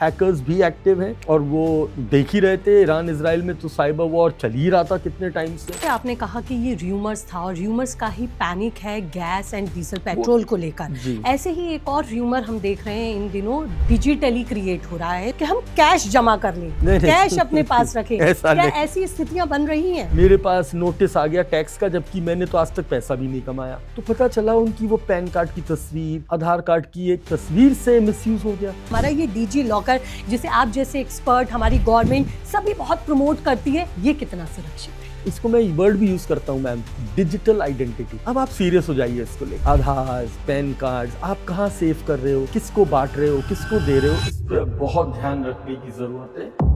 Hackers भी active हैं और वो देख ही रहे थे ईरान इजराइल में तो साइबर वॉर चल ही रहा था कितने टाइम से। आपने कहा कि ये र्यूमर्स था और र्यूमर्स का ही पैनिक है गैस एंड डीजल पेट्रोल को लेकर। ऐसे ही एक और र्यूमर हम देख रहे हैं इन दिनों डिजिटली क्रिएट हो रहा है कि हम कैश जमा कर लें, कैश अपने पास रखें। क्या ऐसी स्थितियां बन रही हैं? मेरे पास नोटिस आ गया टैक्स का, जबकि मैंने तो आज तक पैसा भी नहीं कमाया। तो पता चला उनकी वो पैन कार्ड की तस्वीर, आधार कार्ड की एक तस्वीर से मिसयूज हो गया। हमारा ये डिजी लॉकर जिसे आप जैसे एक्सपर्ट, हमारी गवर्नमेंट सभी बहुत प्रमोट करती है, ये कितना सुरक्षित है? इसको मैं वर्ड भी यूज करता हूँ मैम, डिजिटल आइडेंटिटी। अब आप सीरियस हो जाइए इसको लेकर। आधार, पैन कार्ड आप कहाँ सेव कर रहे हो, किसको बांट रहे हो, किसको दे रहे हो, इस पर बहुत ध्यान रखने की जरूरत है।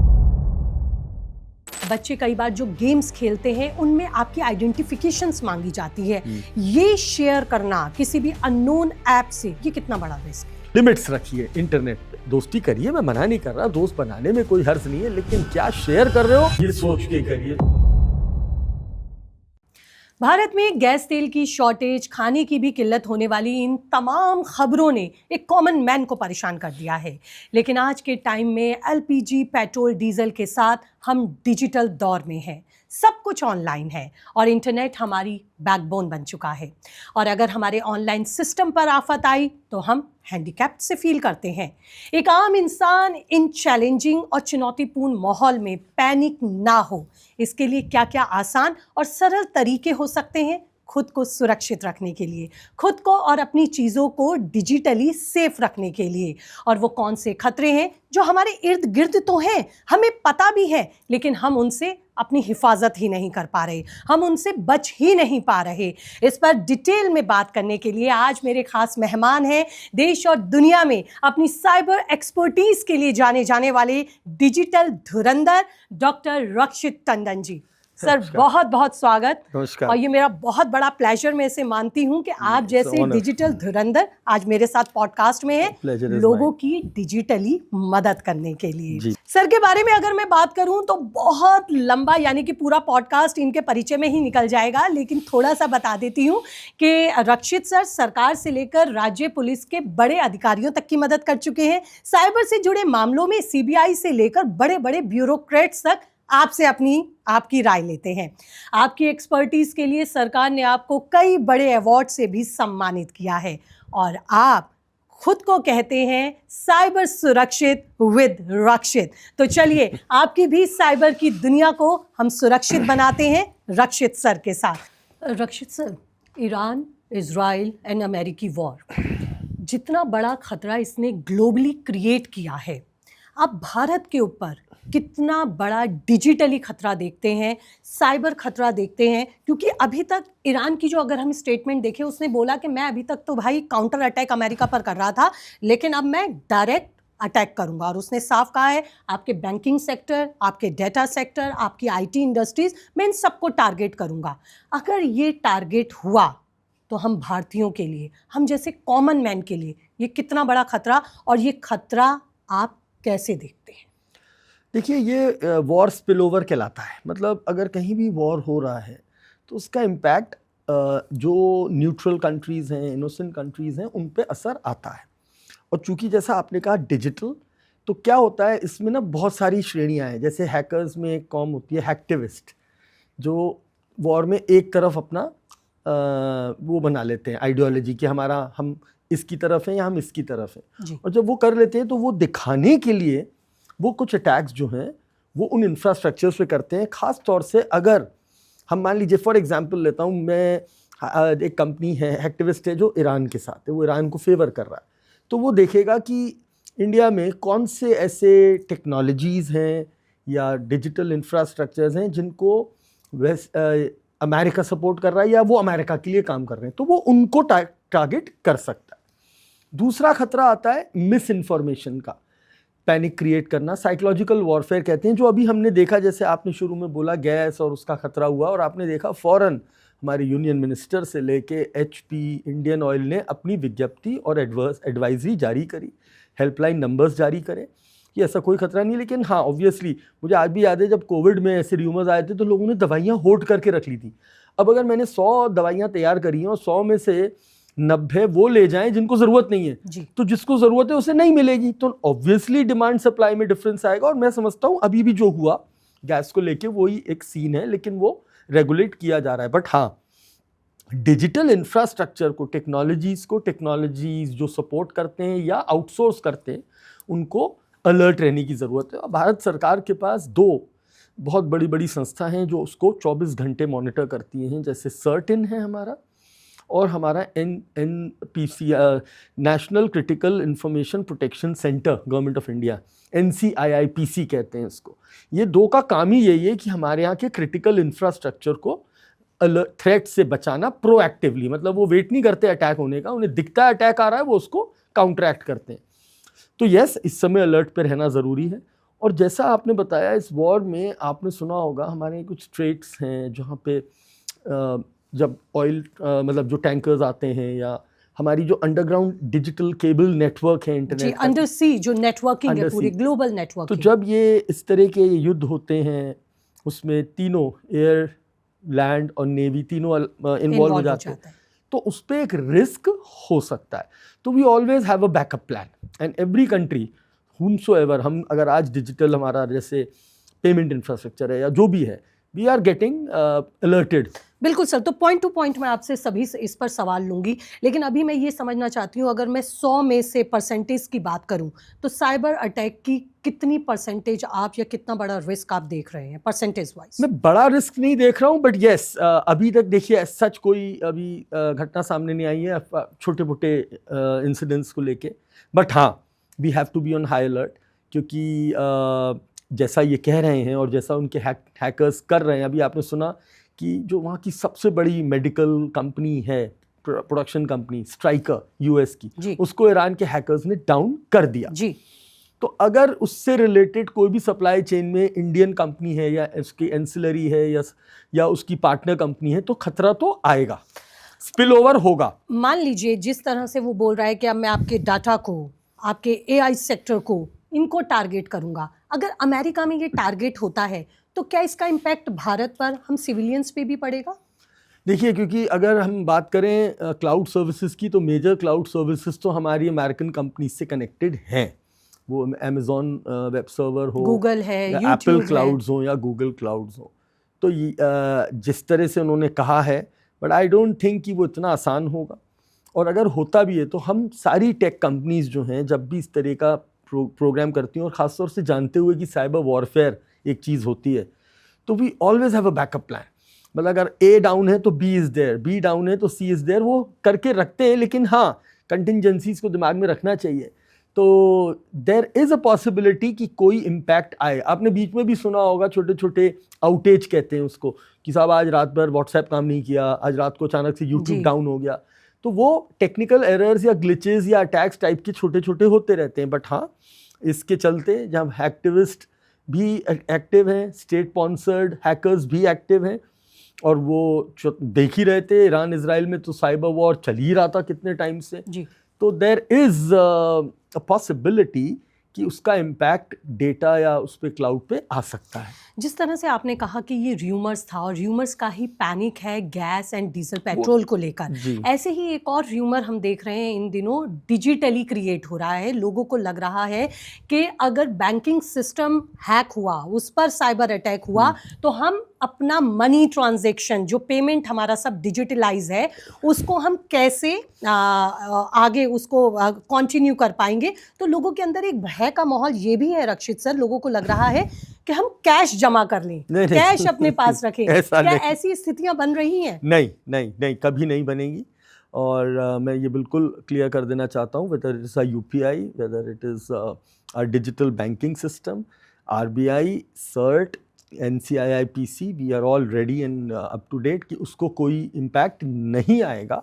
बच्चे कई बार जो गेम्स खेलते हैं उनमें आपकी आइडेंटिफिकेशंस मांगी जाती है, ये शेयर करना किसी भी अननोन ऐप से, ये कितना बड़ा रिस्क है? लिमिट्स रखिए इंटरनेट पे, दोस्ती करिए, मैं मना नहीं कर रहा, दोस्त बनाने में कोई हर्ज नहीं है, लेकिन क्या शेयर कर रहे हो ये सोच के करिए। भारत में गैस तेल की शॉर्टेज, खाने की भी किल्लत होने वाली इन तमाम खबरों ने एक कॉमन मैन को परेशान कर दिया है। लेकिन आज के टाइम में एलपीजी, पेट्रोल, डीजल के साथ हम डिजिटल दौर में हैं। सब कुछ ऑनलाइन है और इंटरनेट हमारी बैकबोन बन चुका है। और अगर हमारे ऑनलाइन सिस्टम पर आफत आई तो हम हैंडीकैप्ड से फील करते हैं। एक आम इंसान इन चैलेंजिंग और चुनौतीपूर्ण माहौल में पैनिक ना हो, इसके लिए क्या क्या आसान और सरल तरीके हो सकते हैं खुद को सुरक्षित रखने के लिए, खुद को और अपनी चीज़ों को डिजिटली सेफ रखने के लिए? और वो कौन से खतरे हैं जो हमारे इर्द गिर्द तो हैं, हमें पता भी है, लेकिन हम उनसे अपनी हिफाजत ही नहीं कर पा रहे, हम उनसे बच ही नहीं पा रहे। इस पर डिटेल में बात करने के लिए आज मेरे खास मेहमान हैं देश और दुनिया में अपनी साइबर एक्सपर्टीज के लिए जाने जाने वाले डिजिटल धुरंधर डॉक्टर रक्षित टंडन जी। सर बहुत बहुत स्वागत। नमस्कार। और ये मेरा बहुत बड़ा प्लेजर, मैं इसे मानती हूँ कि आप जैसे डिजिटल धुरंधर आज मेरे साथ पॉडकास्ट में हैं लोगों की डिजिटली मदद करने के लिए। सर के बारे में अगर मैं बात करूं तो बहुत लंबा, यानी कि पूरा पॉडकास्ट इनके परिचय में ही निकल जाएगा, लेकिन थोड़ा सा बता देती हूँ कि रक्षित सर सरकार से लेकर राज्य पुलिस के बड़े अधिकारियों तक की मदद कर चुके हैं। साइबर से जुड़े मामलों में सीबीआई से लेकर बड़े बड़े ब्यूरोक्रेट्स तक आपसे आपकी राय लेते हैं। आपकी एक्सपर्टीज के लिए सरकार ने आपको कई बड़े अवार्ड से भी सम्मानित किया है और आप खुद को कहते हैं साइबर सुरक्षित विद रक्षित। तो चलिए आपकी भी साइबर की दुनिया को हम सुरक्षित बनाते हैं रक्षित सर के साथ। रक्षित सर, ईरान, इजराइल एंड अमेरिकी वॉर, जितना बड़ा खतरा इसने ग्लोबली क्रिएट किया है, आप भारत के ऊपर कितना बड़ा डिजिटली खतरा देखते हैं, साइबर खतरा देखते हैं? क्योंकि अभी तक ईरान की जो अगर हम स्टेटमेंट देखें, उसने बोला कि मैं अभी तक तो भाई काउंटर अटैक अमेरिका पर कर रहा था, लेकिन अब मैं डायरेक्ट अटैक करूंगा। और उसने साफ कहा है आपके बैंकिंग सेक्टर, आपके डेटा सेक्टर, आपकी आईटी इंडस्ट्रीज, मैं इन सबको टारगेट करूंगा। अगर ये टारगेट हुआ तो हम भारतीयों के लिए, हम जैसे कॉमन मैन के लिए ये कितना बड़ा खतरा, और ये खतरा आप कैसे देखते हैं? देखिए, ये वॉर स्पिल ओवर कहलाता है। मतलब अगर कहीं भी वॉर हो रहा है तो उसका इम्पैक्ट जो न्यूट्रल कंट्रीज़ हैं, इनोसेंट कंट्रीज़ हैं, उन पे असर आता है। और चूंकि जैसा आपने कहा डिजिटल, तो क्या होता है इसमें ना बहुत सारी श्रेणियां हैं। जैसे हैकर्स में एक कॉम होती है हैकटिविस्ट, जो वॉर में एक तरफ अपना वो बना लेते हैं आइडियोलॉजी कि हम इसकी तरफ हैं या हम इसकी तरफ हैं। और जब वो कर लेते हैं तो वो दिखाने के लिए वो कुछ अटैक्स जो हैं वो उन इंफ्रास्ट्रक्चर्स पे करते हैं। ख़ास तौर से अगर हम मान लीजिए फॉर एग्जांपल लेता हूँ मैं, एक कंपनी है एक्टिविस्ट है जो ईरान के साथ है, वो ईरान को फेवर कर रहा है, तो वो देखेगा कि इंडिया में कौन से ऐसे टेक्नोलॉजीज़ हैं या डिजिटल इंफ्रास्ट्रक्चर्स हैं जिनको अमेरिका सपोर्ट कर रहा है या वो अमेरिका के लिए काम कर रहे हैं, तो वो उनको टारगेट कर सकता है। दूसरा खतरा आता है मिस इन्फॉर्मेशन का, पैनिक क्रिएट करना, साइकोलॉजिकल वॉरफेयर कहते हैं, जो अभी हमने देखा। जैसे आपने शुरू में बोला गैस और उसका खतरा हुआ, और आपने देखा फ़ौरन हमारे यूनियन मिनिस्टर से लेके HP, इंडियन ऑयल ने अपनी विज्ञप्ति और एडवाइजरी जारी करी, हेल्पलाइन नंबर्स जारी करे कि ऐसा कोई खतरा नहीं। लेकिन हाँ, ऑब्वियसली मुझे आज भी याद है जब कोविड में ऐसे र्यूमर्स आए थे तो लोगों ने दवाइयाँ होल्ड करके रख ली थी। अब अगर मैंने 100 दवाइयाँ तैयार करी हैं और 100 में से 90 वो ले जाएं जिनको ज़रूरत नहीं है जी। तो जिसको ज़रूरत है उसे नहीं मिलेगी, तो ऑब्वियसली डिमांड सप्लाई में डिफरेंस आएगा। और मैं समझता हूँ अभी भी जो हुआ गैस को लेके वही एक सीन है, लेकिन वो रेगुलेट किया जा रहा है। बट हाँ, डिजिटल इंफ्रास्ट्रक्चर को, टेक्नोलॉजीज जो सपोर्ट करते हैं या आउटसोर्स करते हैं, उनको अलर्ट रहने की ज़रूरत है। और भारत सरकार के पास 2 बहुत बड़ी बड़ी संस्था हैं जो उसको 24 घंटे मॉनिटर करती हैं, जैसे सर्टिन है हमारा, और हमारा NPC national critical information protection centre, government of India, NCIIPC कहते हैं इसको। ये 2 का काम ही यही है कि हमारे यहाँ के क्रिटिकल इंफ्रास्ट्रक्चर को थ्रेट से बचाना प्रोएक्टिवली, मतलब वो वेट नहीं करते अटैक होने का, उन्हें दिखता है अटैक आ रहा है, वो उसको काउंटरैक्ट करते हैं। तो यस, इस समय अलर्ट पे रहना ज़रूरी है। और जैसा आपने बताया, इस वॉर में आपने सुना होगा हमारे कुछ स्ट्रेट्स हैं जहाँ पे जब ऑयल मतलब जो टैंकर्स आते हैं, या हमारी जो अंडरग्राउंड डिजिटल केबल नेटवर्क है इंटरनेट, अंडर सी जो नेटवर्किंग है, पूरी ग्लोबल नेटवर्क, तो जब ये इस तरह के युद्ध होते हैं उसमें तीनों, एयर, लैंड और नेवी, तीनों इन्वॉल्व हो जाते हैं, तो उस पर एक रिस्क हो सकता है। तो we always have a backup plan, and every country whomsoever, हम अगर आज डिजिटल हमारा जैसे पेमेंट इंफ्रास्ट्रक्चर है या जो भी है, वी आर गेटिंग अलर्टेड। बिल्कुल सर, तो पॉइंट टू पॉइंट मैं आपसे सभी इस पर सवाल लूंगी, लेकिन अभी मैं ये समझना चाहती हूँ, अगर मैं 100 में से परसेंटेज की बात करूँ तो साइबर अटैक की कितनी परसेंटेज आप, या कितना बड़ा रिस्क आप देख रहे हैं परसेंटेज वाइज? मैं बड़ा रिस्क नहीं देख रहा हूँ, बट येस, अभी तक देखिए सच कोई अभी घटना सामने नहीं आई है छोटे मोटे इंसिडेंट्स को लेके। बट हाँ, we have to be on high alert, क्योंकि जैसा ये कह रहे हैं और जैसा उनके हैकर्स कर रहे हैं, अभी आपने सुना कि जो वहाँ की सबसे बड़ी मेडिकल कंपनी है, प्रोडक्शन कंपनी स्ट्राइकर US की, उसको ईरान के हैकर्स ने डाउन कर दिया जी। तो अगर उससे रिलेटेड कोई भी सप्लाई चेन में इंडियन कंपनी है या उसकी एंसिलरी है या उसकी पार्टनर कंपनी है, तो खतरा तो आएगा, स्पिल ओवर होगा। मान लीजिए जिस तरह से वो बोल रहा है कि अब मैं आपके डाटा को, आपके AI सेक्टर को, इनको टारगेट करूंगा, अगर अमेरिका में ये टारगेट होता है तो क्या इसका इम्पैक्ट भारत पर, हम सिविलियंस पे भी पड़ेगा? देखिए, क्योंकि अगर हम बात करें क्लाउड सर्विसेज की, तो मेजर क्लाउड सर्विसेज तो हमारी अमेरिकन कंपनी से कनेक्टेड हैं, वो अमेज़ॉन वेब सर्वर हो, गूगल है, एप्पल क्लाउड्स हो या गूगल क्लाउड्स हो। तो जिस तरह से उन्होंने कहा है, बट आई डोंट थिंक कि वो इतना आसान होगा। और अगर होता भी है तो हम सारी टेक कंपनीज जो हैं जब भी इस तरह का प्रोग्राम करती हैं, और ख़ासतौर से जानते हुए कि साइबर वॉरफेयर एक चीज़ होती है, तो we always have a backup plan. मतलब अगर A डाउन है तो B is there, B down है तो C इज़ देयर, वो करके रखते हैं। लेकिन हाँ, कंटिंजेंसीज को दिमाग में रखना चाहिए। तो देयर इज़ अ पॉसिबिलिटी कि कोई इम्पैक्ट आए। आपने बीच में भी सुना होगा छोटे छोटे आउटेज कहते हैं उसको, कि साहब आज रात भर व्हाट्सएप काम नहीं किया, आज रात को अचानक से यूट्यूब डाउन हो गया। तो वो टेक्निकल एरर्स या ग्लिचेस या अटैक्स टाइप के छोटे छोटे होते रहते हैं। बट हाँ, इसके चलते जब एक्टिविस्ट भी एक्टिव हैं, स्टेट स्पॉन्सर्ड हैकर्स भी एक्टिव हैं, और वो देख ही रहे थे ईरान इजराइल में तो साइबर वॉर चल ही रहा था कितने टाइम से जी। तो देयर इज़ अ पॉसिबिलिटी कि उसका इम्पैक्ट डेटा या उस पे क्लाउड पे आ सकता है। जिस तरह से आपने कहा कि ये र्यूमर्स था, और र्यूमर्स का ही पैनिक है गैस एंड डीजल पेट्रोल को लेकर, ऐसे ही एक और र्यूमर हम देख रहे हैं इन दिनों डिजिटली क्रिएट हो रहा है। लोगों को लग रहा है कि अगर बैंकिंग सिस्टम हैक हुआ, उस पर साइबर अटैक हुआ, तो हम अपना मनी ट्रांजैक्शन, जो पेमेंट हमारा सब डिजिटलाइज है, उसको हम कैसे आगे उसको कंटिन्यू कर पाएंगे। तो लोगों के अंदर एक भय का माहौल ये भी है रक्षित सर, लोगों को लग रहा है कि हम कैश जमा कर लें, कैश अपने पास रखें। क्या ऐसी स्थितियां बन रही हैं? नहीं नहीं नहीं, कभी नहीं बनेगी। और मैं ये बिल्कुल क्लियर कर देना चाहता हूँ, whether it is a UPI, whether it is a digital banking system, RBI, CERT, NCIIPC, we are all ready and up to date कि उसको कोई इम्पैक्ट नहीं आएगा।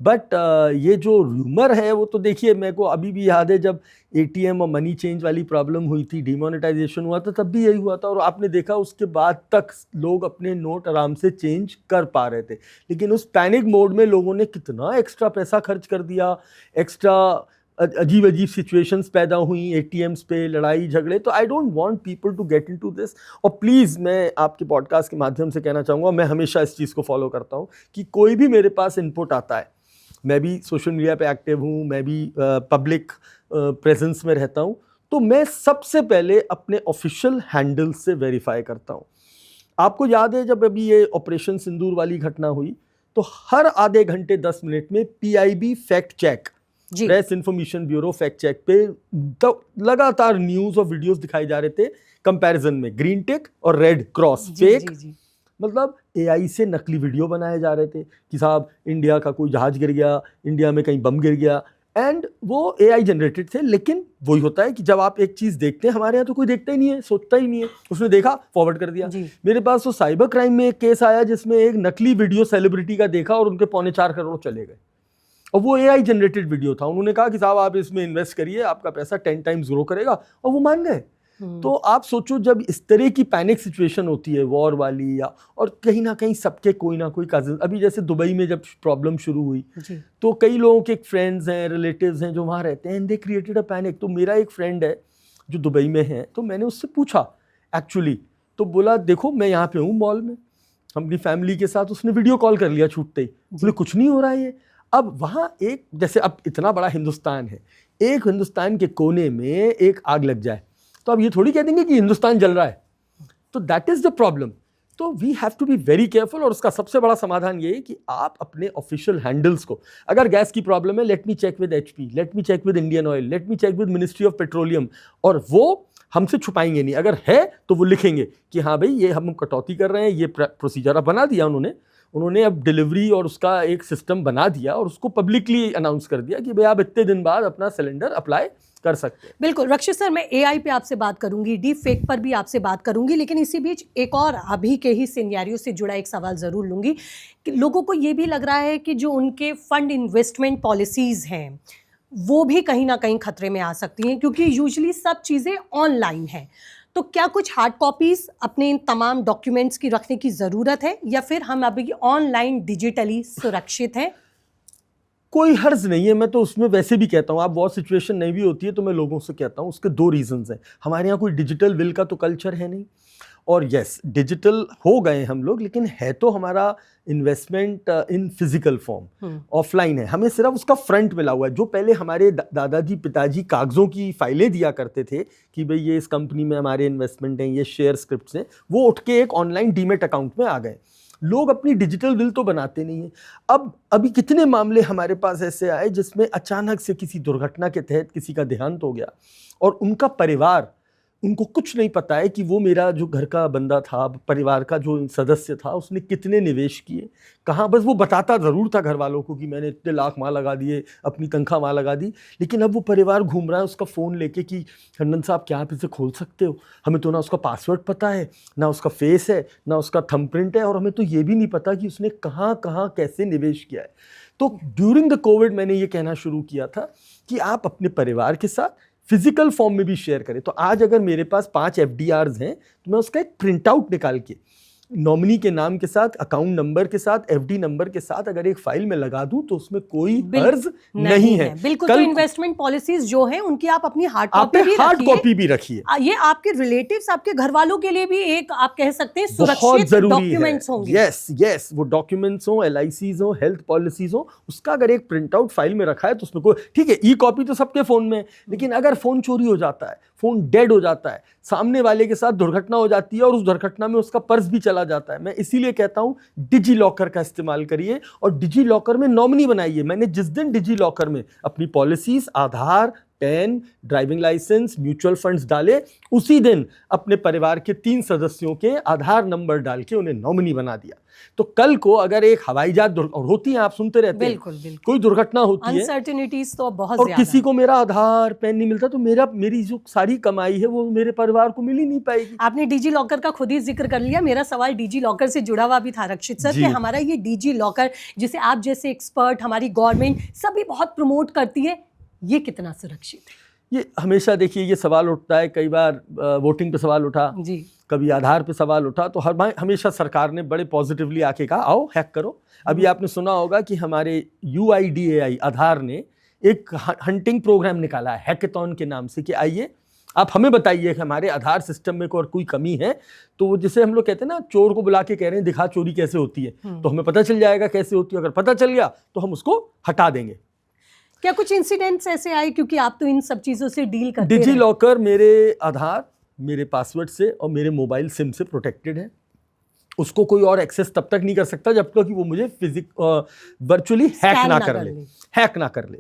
बट ये जो रूमर है वो तो देखिए, मेरे को अभी भी याद है जब ATM और मनी चेंज वाली प्रॉब्लम हुई थी, डिमोनेटाइजेशन हुआ था, तब भी यही हुआ था। और आपने देखा उसके बाद तक लोग अपने नोट आराम से चेंज कर पा रहे थे। लेकिन उस पैनिक मोड में लोगों ने कितना एक्स्ट्रा पैसा खर्च कर दिया, एक्स्ट्रा अजीब अजीब सिचुएशंस पैदा हुई, ATMs पे लड़ाई झगड़े। तो I don't want people to get into this. और प्लीज़, मैं आपके पॉडकास्ट के माध्यम से कहना चाहूँगा, मैं हमेशा इस चीज़ को फॉलो करता हूँ कि कोई भी मेरे पास इनपुट आता है, मैं भी सोशल मीडिया पे एक्टिव हूँ, मैं भी पब्लिक प्रेजेंस में रहता हूँ, तो मैं सबसे पहले अपने ऑफिशियल हैंडल से वेरीफाई करता हूँ। आपको याद है जब अभी ये ऑपरेशन सिंदूर वाली घटना हुई तो हर आधे घंटे 10 मिनट में PIB fact check, press information bureau fact check पे तो लगातार न्यूज और वीडियोस दिखाए जा रहे थे कंपैरिजन में, ग्रीन टिक और रेड क्रॉस फेक। मतलब AI से नकली वीडियो बनाए जा रहे थे कि साहब इंडिया का कोई जहाज गिर गया, इंडिया में कहीं बम गिर गया, एंड वो AI जनरेटेड थे। लेकिन वही होता है कि जब आप एक चीज देखते हैं, हमारे यहाँ तो कोई देखता ही नहीं है, सोचता ही नहीं है, उसने देखा फॉरवर्ड कर दिया। मेरे पास तो साइबर क्राइम में एक केस आया जिसमें एक नकली वीडियो सेलिब्रिटी का देखा और उनके 4.25 करोड़ चले गए, और वो AI जनरेटेड वीडियो था। उन्होंने कहा कि साहब आप इसमें इन्वेस्ट करिए, आपका पैसा 10 टाइम्स ग्रो करेगा, और वो मान गए। तो आप सोचो जब इस तरह की पैनिक सिचुएशन होती है वॉर वाली, या और कहीं ना कहीं सबके कोई ना कोई कजिन, अभी जैसे दुबई में जब प्रॉब्लम शुरू हुई तो कई लोगों के फ्रेंड्स हैं, रिलेटिव्स हैं जो वहाँ रहते हैं, दे क्रिएटेड अ पैनिक। तो मेरा एक फ्रेंड है जो दुबई में है, तो मैंने उससे पूछा एक्चुअली, तो बोला देखो मैं यहाँ पे हूँ मॉल में अपनी फैमिली के साथ, उसने वीडियो कॉल कर लिया छूटते ही, बोले कुछ नहीं हो रहा है ये। अब वहाँ एक जैसे अब इतना बड़ा हिंदुस्तान है, एक हिंदुस्तान के कोने में एक आग लग जाए तो अब ये थोड़ी कह देंगे कि हिंदुस्तान जल रहा है, तो दैट इज द प्रॉब्लम। तो we have to be very careful, और उसका सबसे बड़ा समाधान ये है कि आप अपने ऑफिशियल हैंडल्स को, अगर गैस की प्रॉब्लम है, let me check with HP, let me check with Indian Oil, let me check with ministry of petroleum, और वो हमसे छुपाएंगे नहीं। अगर है तो वो लिखेंगे कि हाँ भाई ये हम कटौती कर रहे हैं, ये प्रोसीजर अब बना दिया उन्होंने अब डिलीवरी और उसका एक सिस्टम बना दिया, और उसको पब्लिकली अनाउंस कर दिया कि भाई आप इतने दिन बाद अपना सिलेंडर अप्लाई कर सकते हैं। बिल्कुल रक्षित सर, मैं AI पे आपसे बात करूंगी, डीप फेक पर भी आपसे बात करूंगी, लेकिन इसी बीच एक और अभी के ही सिनेरियो से जुड़ा एक सवाल जरूर लूंगी कि लोगों को ये भी लग रहा है कि जो उनके फंड इन्वेस्टमेंट पॉलिसीज हैं वो भी कहीं ना कहीं खतरे में आ सकती हैं, क्योंकि यूजुअली सब चीज़ें ऑनलाइन हैं। तो क्या कुछ हार्ड कॉपीज अपने इन तमाम डॉक्यूमेंट्स की रखने की ज़रूरत है, या फिर हम अभी ऑनलाइन डिजिटली सुरक्षित हैं? कोई हर्ज नहीं है, मैं तो उसमें वैसे भी कहता हूँ, आप वॉर सिचुएशन नहीं भी होती है तो मैं लोगों से कहता हूँ उसके 2 रीजंस हैं। हमारे यहाँ कोई डिजिटल विल का तो कल्चर है नहीं, और यस डिजिटल हो गए हम लोग, लेकिन है तो हमारा investment in physical form, offline है। हमें सिर्फ उसका फ्रंट मिला हुआ है। जो पहले हमारे दादाजी पिताजी कागज़ों की फाइलें दिया करते थे कि भाई ये इस कंपनी में हमारे इन्वेस्टमेंट हैं, ये शेयर स्क्रिप्ट्स हैं, वो उठ के एक ऑनलाइन डीमेट अकाउंट में आ गए। लोग अपनी डिजिटल विल तो बनाते नहीं हैं। अब अभी कितने मामले हमारे पास ऐसे आए जिसमें अचानक से किसी दुर्घटना के तहत किसी का देहांत हो गया, और उनका परिवार, उनको कुछ नहीं पता है कि वो मेरा जो घर का बंदा था, परिवार का जो सदस्य था, उसने कितने निवेश किए, कहाँ, बस वो बताता ज़रूर था घर वालों को कि मैंने इतने लाख वहाँ लगा दिए, अपनी तनख्वाह वहाँ लगा दी, लेकिन अब वो परिवार घूम रहा है उसका फ़ोन लेके कि टंडन साहब क्या आप इसे खोल सकते हो, हमें तो ना उसका पासवर्ड पता है, ना उसका फेस है, ना उसका थंबप्रिंट है, और हमें तो ये भी नहीं पता कि उसने कहाँ कहाँ कैसे निवेश किया है। तो ड्यूरिंग द कोविड मैंने ये कहना शुरू किया था कि आप अपने परिवार के साथ फिजिकल फॉर्म में भी शेयर करें। तो आज अगर मेरे पास 5 FDRs हैं तो मैं उसका एक प्रिंट आउट निकाल के नॉमिनी के नाम के साथ, अकाउंट नंबर के साथ, FD नंबर के साथ अगर एक फाइल में लगा दूं तो उसमें कोई अर्ज नहीं है। बिल्कुल। तो इन्वेस्टमेंट पॉलिसीज जो हैं उनकी आप अपनी हार्ड कॉपी भी रखिए। ये आपके रिलेटिव्स, आपके घर वालों के लिए भी एक आप कह सकते हैं सुरक्षित डॉक्यूमेंट्स होंगे। यस, वो डॉक्यूमेंट्स हो, LICs हो, हेल्थ पॉलिसीज हो, उसका अगर एक प्रिंट आउट फाइल में रखा है तो उसमें कोई, ठीक है ई कॉपी तो सबके फोन में, लेकिन अगर फोन चोरी हो जाता है, फोन डेड हो जाता है, सामने वाले के साथ दुर्घटना हो जाती है और उस दुर्घटना में उसका पर्स भी चला जाता है, मैं इसीलिए कहता हूं डिजी लॉकर का इस्तेमाल करिए और डिजी लॉकर में नॉमिनी बनाइए। मैंने जिस दिन डिजी लॉकर में अपनी policies, Aadhaar, PAN, driving licence, mutual funds डाले, उसी दिन अपने परिवार के 3 सदस्यों के आधार नंबर डाल के उन्हें नॉमिनी बना दिया। तो कल को अगर एक हवाई जहाज होती है, आप सुनते रहते हैं, बिल्कुल। कोई दुर्घटना होती है, अनसर्टेनिटीज तो बहुत और किसी को मेरा आधार पैन नहीं मिलता, तो मेरी जो सारी कमाई है वो मेरे परिवार को मिल ही नहीं पाएगी। आपने डिजी लॉकर का खुद ही जिक्र कर लिया। मेरा सवाल डिजी लॉकर से जुड़ा हुआ भी था रक्षित सर, कि हमारा ये डिजी लॉकर जिसे आप जैसे एक्सपर्ट, हमारी गवर्नमेंट सभी बहुत प्रमोट करती है, ये कितना सुरक्षित है? ये हमेशा देखिए ये सवाल उठता है, कई बार वोटिंग पे सवाल उठा जी, कभी आधार पे सवाल उठा, तो हमेशा सरकार ने बड़े पॉजिटिवली आके कहा आओ हैक करो। अभी आपने सुना होगा कि हमारे UIDAI आधार ने एक हंटिंग प्रोग्राम निकाला है हैकेथॉन के नाम से, कि आइए आप हमें बताइए कि हमारे आधार सिस्टम में कोई कमी है, तो वो जिसे हम लोग कहते हैं ना, चोर को बुला के कह रहे हैं दिखा चोरी कैसे होती है, तो हमें पता चल जाएगा कैसे होती है। अगर पता चल गया तो हम उसको हटा देंगे। क्या कुछ इंसिडेंट्स ऐसे आए, क्योंकि आप तो इन सब चीजों से डील करते हैं? डिजी लॉकर मेरे आधार, मेरे पासवर्ड से और मेरे मोबाइल सिम से प्रोटेक्टेड है। उसको कोई और एक्सेस तब तक नहीं कर सकता जब तक कि वो मुझे वर्चुअली हैक ना कर ले।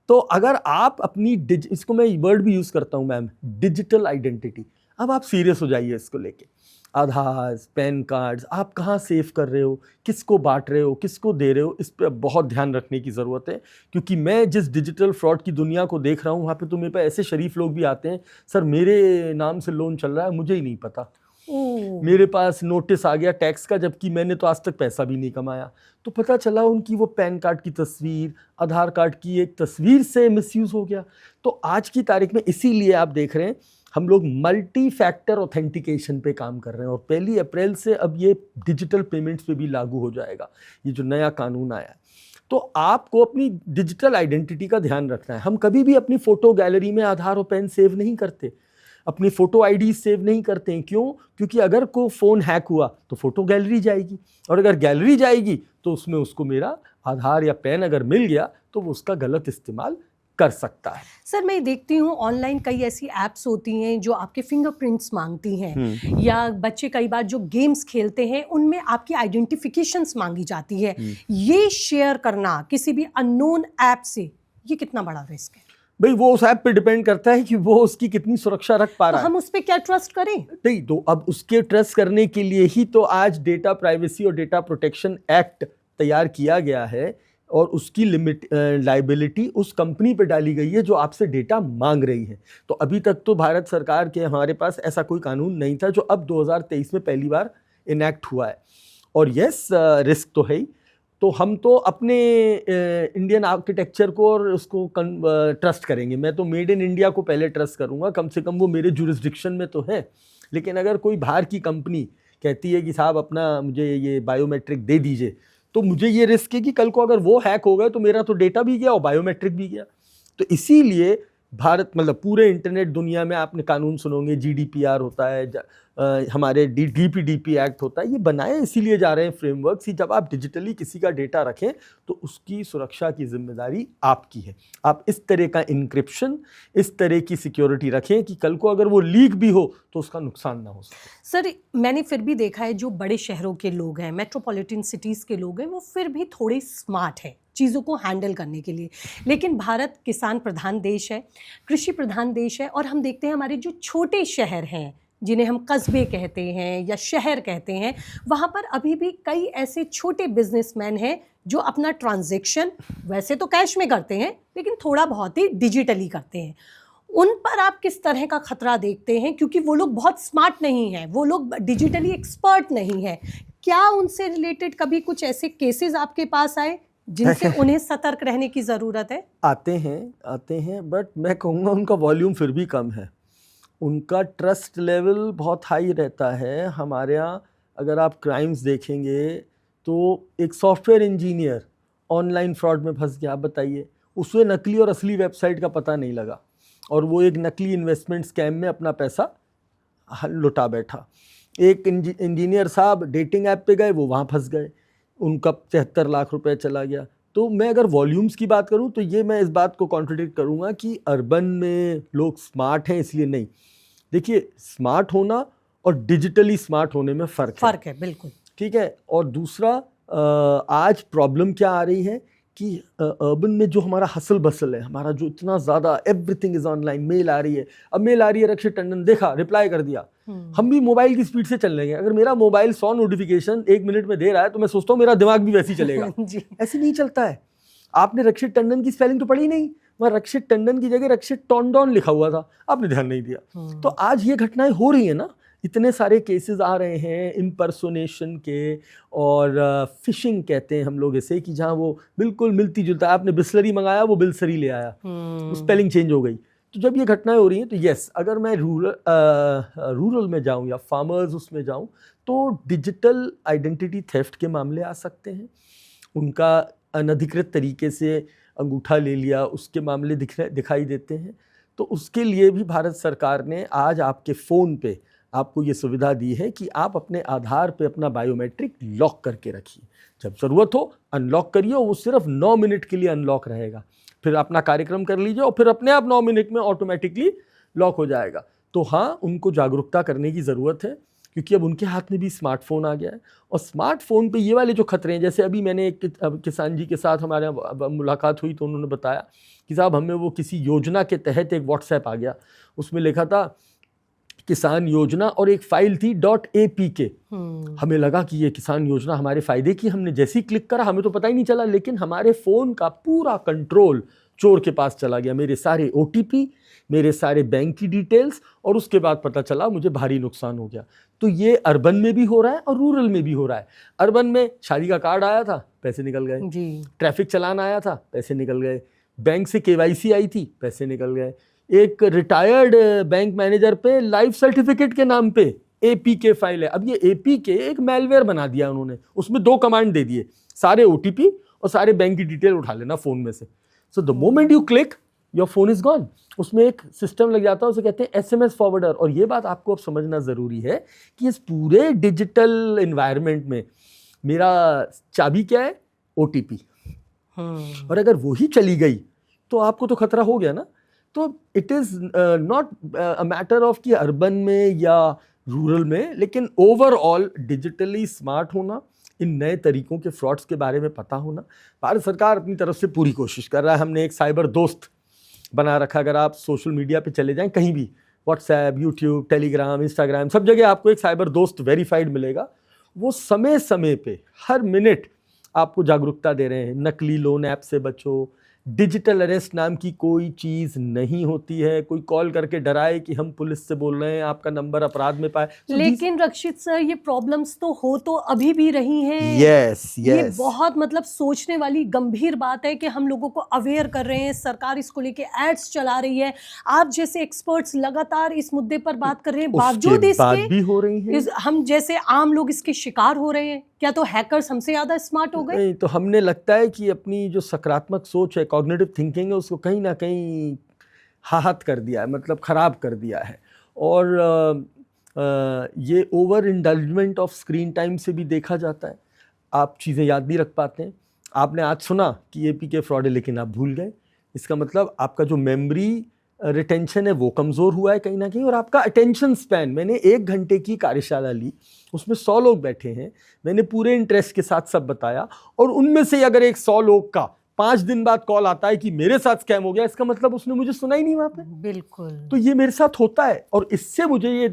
तो अगर आप अपनी इसको मैं वर्ड भी यूज करता हूं मैम, डिजिटल आइडेंटिटी। अब आप सीरियस हो जाइए इसको लेके। आधार, पैन कार्ड्स आप कहाँ सेव कर रहे हो, किसको बांट रहे हो, किसको दे रहे हो, इस पर बहुत ध्यान रखने की ज़रूरत है। क्योंकि मैं जिस डिजिटल फ्रॉड की दुनिया को देख रहा हूँ, वहाँ पे तो मेरे पे ऐसे शरीफ लोग भी आते हैं, सर मेरे नाम से लोन चल रहा है, मुझे ही नहीं पता, मेरे पास नोटिस आ गया टैक्स का, जबकि मैंने तो आज तक पैसा भी नहीं कमाया। तो पता चला उनकी वो पैन कार्ड की तस्वीर, आधार कार्ड की एक तस्वीर से मिसयूज़ हो गया। तो आज की तारीख में इसीलिए आप देख रहे हैं हम लोग मल्टी फैक्टर ऑथेंटिकेशन पे काम कर रहे हैं, और 1 अप्रैल से अब ये डिजिटल पेमेंट्स पे भी लागू हो जाएगा, ये जो नया कानून आया है। तो आपको अपनी डिजिटल आइडेंटिटी का ध्यान रखना है। हम कभी भी अपनी फ़ोटो गैलरी में आधार और पैन सेव नहीं करते, अपनी फ़ोटो आईडी सेव नहीं करते हैं। क्यों? क्योंकि अगर कोई फ़ोन हैक हुआ तो फ़ोटो गैलरी जाएगी, और अगर गैलरी जाएगी तो उसमें उसको मेरा आधार या पैन अगर मिल गया तो वो उसका गलत इस्तेमाल कर सकता है। सर मैं देखती हूँ ऑनलाइन कई ऐसी ऐप्स होती हैं जो आपके फिंगरप्रिंट्स मांगती हैं, या बच्चे कई बार जो गेम्स खेलते हैं उनमें आपकी आइडेंटिफिकेशंस मांगी जाती है। ये शेयर करना किसी भी अननोन ऐप से, ये कितना बड़ा रिस्क है? भाई वो उस ऐप पे डिपेंड करता है कि वो उसकी कितनी सुरक्षा रख पा रहा है। हम उस पे क्या ट्रस्ट करें? नहीं, तो अब उसके ट्रस्ट करने के लिए ही तो आज डेटा प्राइवेसी और डेटा प्रोटेक्शन एक्ट तैयार किया गया है, और उसकी लिमिट लाइबिलिटी उस कंपनी पे डाली गई है जो आपसे डेटा मांग रही है। तो अभी तक तो भारत सरकार के हमारे पास ऐसा कोई कानून नहीं था, जो अब 2023 में पहली बार इनैक्ट हुआ है। और यस, रिस्क तो है ही। तो हम तो अपने इंडियन आर्किटेक्चर को और उसको ट्रस्ट करेंगे। मैं तो मेड इन इंडिया को पहले ट्रस्ट करूंगा, कम से कम वो मेरे जुरिस्डिक्शन में तो है। लेकिन अगर कोई बाहर की कंपनी कहती है कि साहब अपना मुझे ये बायोमेट्रिक दे दीजिए, तो मुझे ये रिस्क है कि कल को अगर वो हैक हो गए तो मेरा तो डेटा भी गया और बायोमेट्रिक भी गया। तो इसीलिए भारत, मतलब पूरे इंटरनेट दुनिया में आपने कानून सुनोगे, GDPR होता है, हमारे DPDP एक्ट होता है, ये बनाए इसीलिए जा रहे हैं फ्रेमवर्क कि जब आप डिजिटली किसी का डेटा रखें तो उसकी सुरक्षा की जिम्मेदारी आपकी है। आप इस तरह का इंक्रिप्शन, इस तरह की सिक्योरिटी रखें कि कल को अगर वो लीक भी हो तो उसका नुकसान ना हो सके। सर मैंने फिर भी देखा है जो बड़े शहरों के लोग हैं, मेट्रोपॉलिटन सिटीज़ के लोग हैं, वो फिर भी थोड़े स्मार्ट हैं चीज़ों को हैंडल करने के लिए। लेकिन भारत किसान प्रधान देश है, कृषि प्रधान देश है, और हम देखते हैं हमारे जो छोटे शहर हैं जिन्हें हम कस्बे कहते हैं या शहर कहते हैं, वहाँ पर अभी भी कई ऐसे छोटे बिजनेसमैन हैं जो अपना ट्रांजैक्शन वैसे तो कैश में करते हैं लेकिन थोड़ा बहुत ही डिजिटली करते हैं। उन पर आप किस तरह का खतरा देखते हैं? क्योंकि वो लोग बहुत स्मार्ट नहीं हैं, वो लोग डिजिटली एक्सपर्ट नहीं हैं। क्या उनसे रिलेटेड कभी कुछ ऐसे केसेस आपके पास आए जिनसे उन्हें सतर्क रहने की ज़रूरत है? आते हैं, बट मैं कहूँगा उनका वॉल्यूम फिर भी कम है। उनका ट्रस्ट लेवल बहुत हाई रहता है। हमारे यहाँ अगर आप क्राइम्स देखेंगे तो एक सॉफ्टवेयर इंजीनियर ऑनलाइन फ्रॉड में फंस गया, आप बताइए, उसे नकली और असली वेबसाइट का पता नहीं लगा, और वो एक नकली इन्वेस्टमेंट स्कैम में अपना पैसा लुटा बैठा। एक इंजीनियर साहब डेटिंग ऐप पे गए, वो वहाँ फंस गए, उनका 73 लाख रुपए चला गया। तो मैं अगर वॉल्यूम्स की बात करूं तो ये मैं इस बात को कॉन्ट्रडिक्ट करूंगा कि अर्बन में लोग स्मार्ट हैं इसलिए नहीं। देखिए, स्मार्ट होना और डिजिटली स्मार्ट होने में फ़र्क है, बिल्कुल ठीक है। और दूसरा, आज प्रॉब्लम क्या आ रही है कि अर्बन में जो हमारा हसल बसल है, हमारा जो इतना ज़्यादा एवरीथिंग इज़ ऑनलाइन, मेल आ रही है, अब मेल आ रही है, रक्षित टंडन देखा, रिप्लाई कर दिया, हम भी मोबाइल की स्पीड से चल लेंगे। अगर मेरा मोबाइल 100 नोटिफिकेशन 1 मिनट में दे रहा है तो मैं सोचता हूँ मेरा दिमाग भी वैसे ही चलेगा। ऐसे नहीं चलता है। आपने रक्षित टंडन की स्पेलिंग तो पढ़ी नहीं, वहाँ रक्षित टंडन की जगह रक्षित टोंडोन लिखा हुआ था, आपने ध्यान नहीं दिया। तो आज ये घटनाएं हो रही है ना, इतने सारे केसेस आ रहे हैं इम्पर्सोनेशन के, और फिशिंग कहते हैं हम लोग इसे, कि जहाँ वो बिल्कुल मिलती जुलता है, आपने बिस्लरी मंगाया वो बिलसरी ले आया, स्पेलिंग चेंज हो गई। तो जब ये घटनाएं हो रही हैं तो यस, अगर मैं रूरल में जाऊँ या फार्मर्स उसमें जाऊँ तो डिजिटल आइडेंटिटी थेफ्ट के मामले आ सकते हैं। उनका अनधिकृत तरीके से अंगूठा ले लिया, उसके मामले दिखाई देते हैं। तो उसके लिए भी भारत सरकार ने आज आपके फ़ोन पे आपको ये सुविधा दी है कि आप अपने आधार पे अपना बायोमेट्रिक लॉक करके रखिए। जब ज़रूरत हो अनलॉक करिए, वो सिर्फ 9 मिनट के लिए अनलॉक रहेगा, फिर अपना कार्यक्रम कर लीजिए और फिर अपने आप 9 मिनट में ऑटोमेटिकली लॉक हो जाएगा। तो हाँ, उनको जागरूकता करने की ज़रूरत है, क्योंकि अब उनके हाथ में भी स्मार्टफोन आ गया है। और स्मार्टफोन पे ये वाले जो खतरे हैं, जैसे अभी मैंने एक किसान जी के साथ हमारे मुलाकात हुई तो उन्होंने बताया कि साहब हमें वो किसी योजना के तहत एक व्हाट्सएप आ गया, उसमें लिखा था किसान योजना और एक फाइल थी .apk। हमें लगा कि ये किसान योजना हमारे फ़ायदे की, हमने जैसे ही क्लिक करा हमें तो पता ही नहीं चला, लेकिन हमारे फ़ोन का पूरा कंट्रोल चोर के पास चला गया, मेरे सारे OTP, मेरे सारे बैंक की डिटेल्स, और उसके बाद पता चला मुझे भारी नुकसान हो गया। तो ये अर्बन में भी हो रहा है और रूरल में भी हो रहा है। अर्बन में शादी का कार्ड आया था, पैसे निकल गए, ट्रैफिक चालान आया था, पैसे निकल गए, बैंक से KYC आई थी, पैसे निकल गए, एक रिटायर्ड बैंक मैनेजर पे लाइफ सर्टिफिकेट के नाम पे APK फाइल है। अब ये APK एक मेलवेयर बना दिया उन्होंने, उसमें 2 कमांड दे दिए, सारे OTP और सारे बैंक की डिटेल उठा लेना फ़ोन में से। So the moment you click your phone is gone. उसमें एक सिस्टम लग जाता है, उसे कहते हैं SMS फॉरवर्डर। और ये बात आपको अब समझना ज़रूरी है कि इस पूरे डिजिटल इन्वायरमेंट में मेरा चाबी क्या है? OTP। और अगर वो ही चली गई तो आपको तो खतरा हो गया ना। तो it is not a matter of कि अर्बन में या रूरल में, लेकिन ओवरऑल डिजिटली स्मार्ट होना, इन नए तरीकों के फ्रॉड्स के बारे में पता होना। भारत सरकार अपनी तरफ से पूरी कोशिश कर रहा है। हमने एक साइबर दोस्त बना रखा। अगर आप सोशल मीडिया पे चले जाएं कहीं भी, व्हाट्सएप, यूट्यूब, टेलीग्राम, इंस्टाग्राम, सब जगह आपको एक साइबर दोस्त वेरीफाइड मिलेगा। वो समय समय पे हर मिनट आपको जागरूकता दे रहे हैं, नकली लोन ऐप से बचो, डिजिटल अरेस्ट नाम की कोई चीज़ नहीं होती है, कोई कॉल करके डराए कि हम पुलिस से बोल रहे हैं, आपका नंबर अपराध में पाए। लेकिन रक्षित सर, ये प्रॉब्लम्स तो हो तो अभी भी रही हैं। यस। ये बहुत मतलब सोचने वाली गंभीर बात है कि हम लोगों को अवेयर कर रहे हैं, सरकार इसको लेके एड्स चला रही है, आप जैसे एक्सपर्ट्स लगातार इस मुद्दे पर बात कर रहे हैं, बावजूद इसके भी हो रही है, हम जैसे आम लोग इसके शिकार हो रहे हैं। क्या तो हैकर्स हमसे ज़्यादा स्मार्ट हो गए? नहीं, तो हमने लगता है कि अपनी जो सकारात्मक सोच है, कॉग्निटिव थिंकिंग है, उसको कहीं ना कहीं हाहत कर दिया है, मतलब ख़राब कर दिया है। और ये ओवर इंडल्जमेंट ऑफ स्क्रीन टाइम से भी देखा जाता है। आप चीज़ें याद नहीं रख पाते हैं। आपने आज सुना कि APK फ्रॉड है, लेकिन आप भूल गए। इसका मतलब आपका जो मेमोरी रिटेंशन है वो कमज़ोर हुआ है कहीं ना कहीं। और आपका अटेंशन स्पैन, मैंने 1 घंटे की कार्यशाला ली, उसमें 100 लोग बैठे हैं, मैंने पूरे इंटरेस्ट के साथ सब बताया, और उनमें से अगर एक 100 लोग का 5 दिन बाद कॉल आता है कि मेरे साथ स्कैम हो गया, इसका मतलब उसने मुझे सुना ही नहीं वहाँ पे। बिल्कुल। तो ये मेरे साथ होता है, और इससे मुझे ये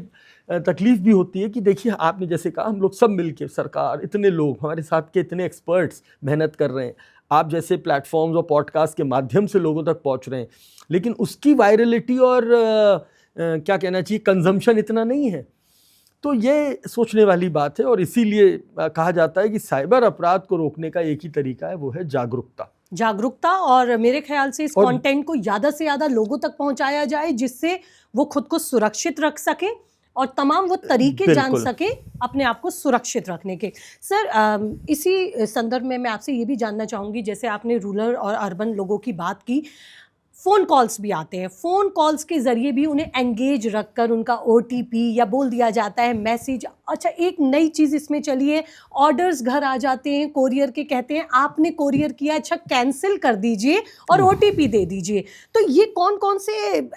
तकलीफ भी होती है कि देखिए, आपने जैसे कहा, हम लोग सब मिलके, सरकार, इतने लोग हमारे साथ के, इतने एक्सपर्ट्स मेहनत कर रहे हैं, आप जैसे प्लेटफॉर्म्स और पॉडकास्ट के माध्यम से लोगों तक पहुंच रहे हैं, लेकिन उसकी वायरलिटी और क्या कहना चाहिए, कंजम्पशन इतना नहीं है। तो ये सोचने वाली बात है, और इसीलिए कहा जाता है कि साइबर अपराध को रोकने का एक ही तरीका है, वो है जागरूकता। और मेरे ख्याल से इस कंटेंट को ज़्यादा से ज़्यादा लोगों तक पहुंचाया जाए, जिससे वो खुद को सुरक्षित रख सके और तमाम वो तरीके जान सके अपने आप को सुरक्षित रखने के। सर, इसी संदर्भ में मैं आपसे ये भी जानना चाहूँगी, जैसे आपने रूरल और अर्बन लोगों की बात की, फ़ोन कॉल्स भी आते हैं, फ़ोन कॉल्स के ज़रिए भी उन्हें एंगेज रखकर उनका OTP या बोल दिया जाता है मैसेज। अच्छा, एक नई चीज़ इसमें चली है, ऑर्डर्स घर आ जाते हैं कोरियर के, कहते हैं आपने कोरियर किया, अच्छा कैंसिल कर दीजिए और OTP दे दीजिए। तो ये कौन कौन से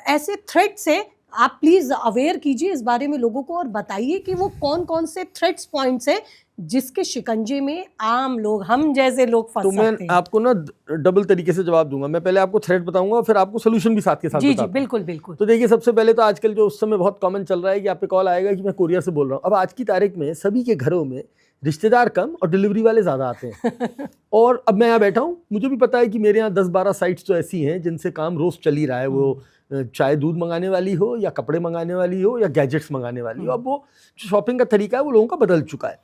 ऐसे थ्रेट्स हैं, आप प्लीज़ अवेयर कीजिए इस बारे में लोगों को, और बताइए कि वो कौन कौन से थ्रेट्स पॉइंट्स हैं जिसके शिकंजे में आम लोग, हम जैसे लोग फंस सकते हैं। तो मैं आपको ना डबल तरीके से जवाब दूंगा। मैं पहले आपको थ्रेट बताऊंगा और फिर आपको सोल्यूशन भी साथ के साथ बताऊंगा। जी, बिल्कुल बिल्कुल। तो देखिए, सबसे पहले तो आजकल जो उस समय बहुत कॉमन चल रहा है कि आप पे कॉल आएगा कि मैं कोरियर से बोल रहा हूँ। अब आज की तारीख में सभी के घरों में रिश्तेदार कम और डिलीवरी वाले ज़्यादा आते हैं। और अब मैं यहाँ बैठा हूँ, मुझे भी पता है कि मेरे यहाँ 10-12 साइट्स तो ऐसी हैं जिनसे काम रोज़ चल ही रहा है, वो चाहे दूध मंगाने वाली हो या कपड़े मंगाने वाली हो या गैजेट्स मंगाने वाली हो। अब वो जो शॉपिंग का तरीका है वो लोगों का बदल चुका है।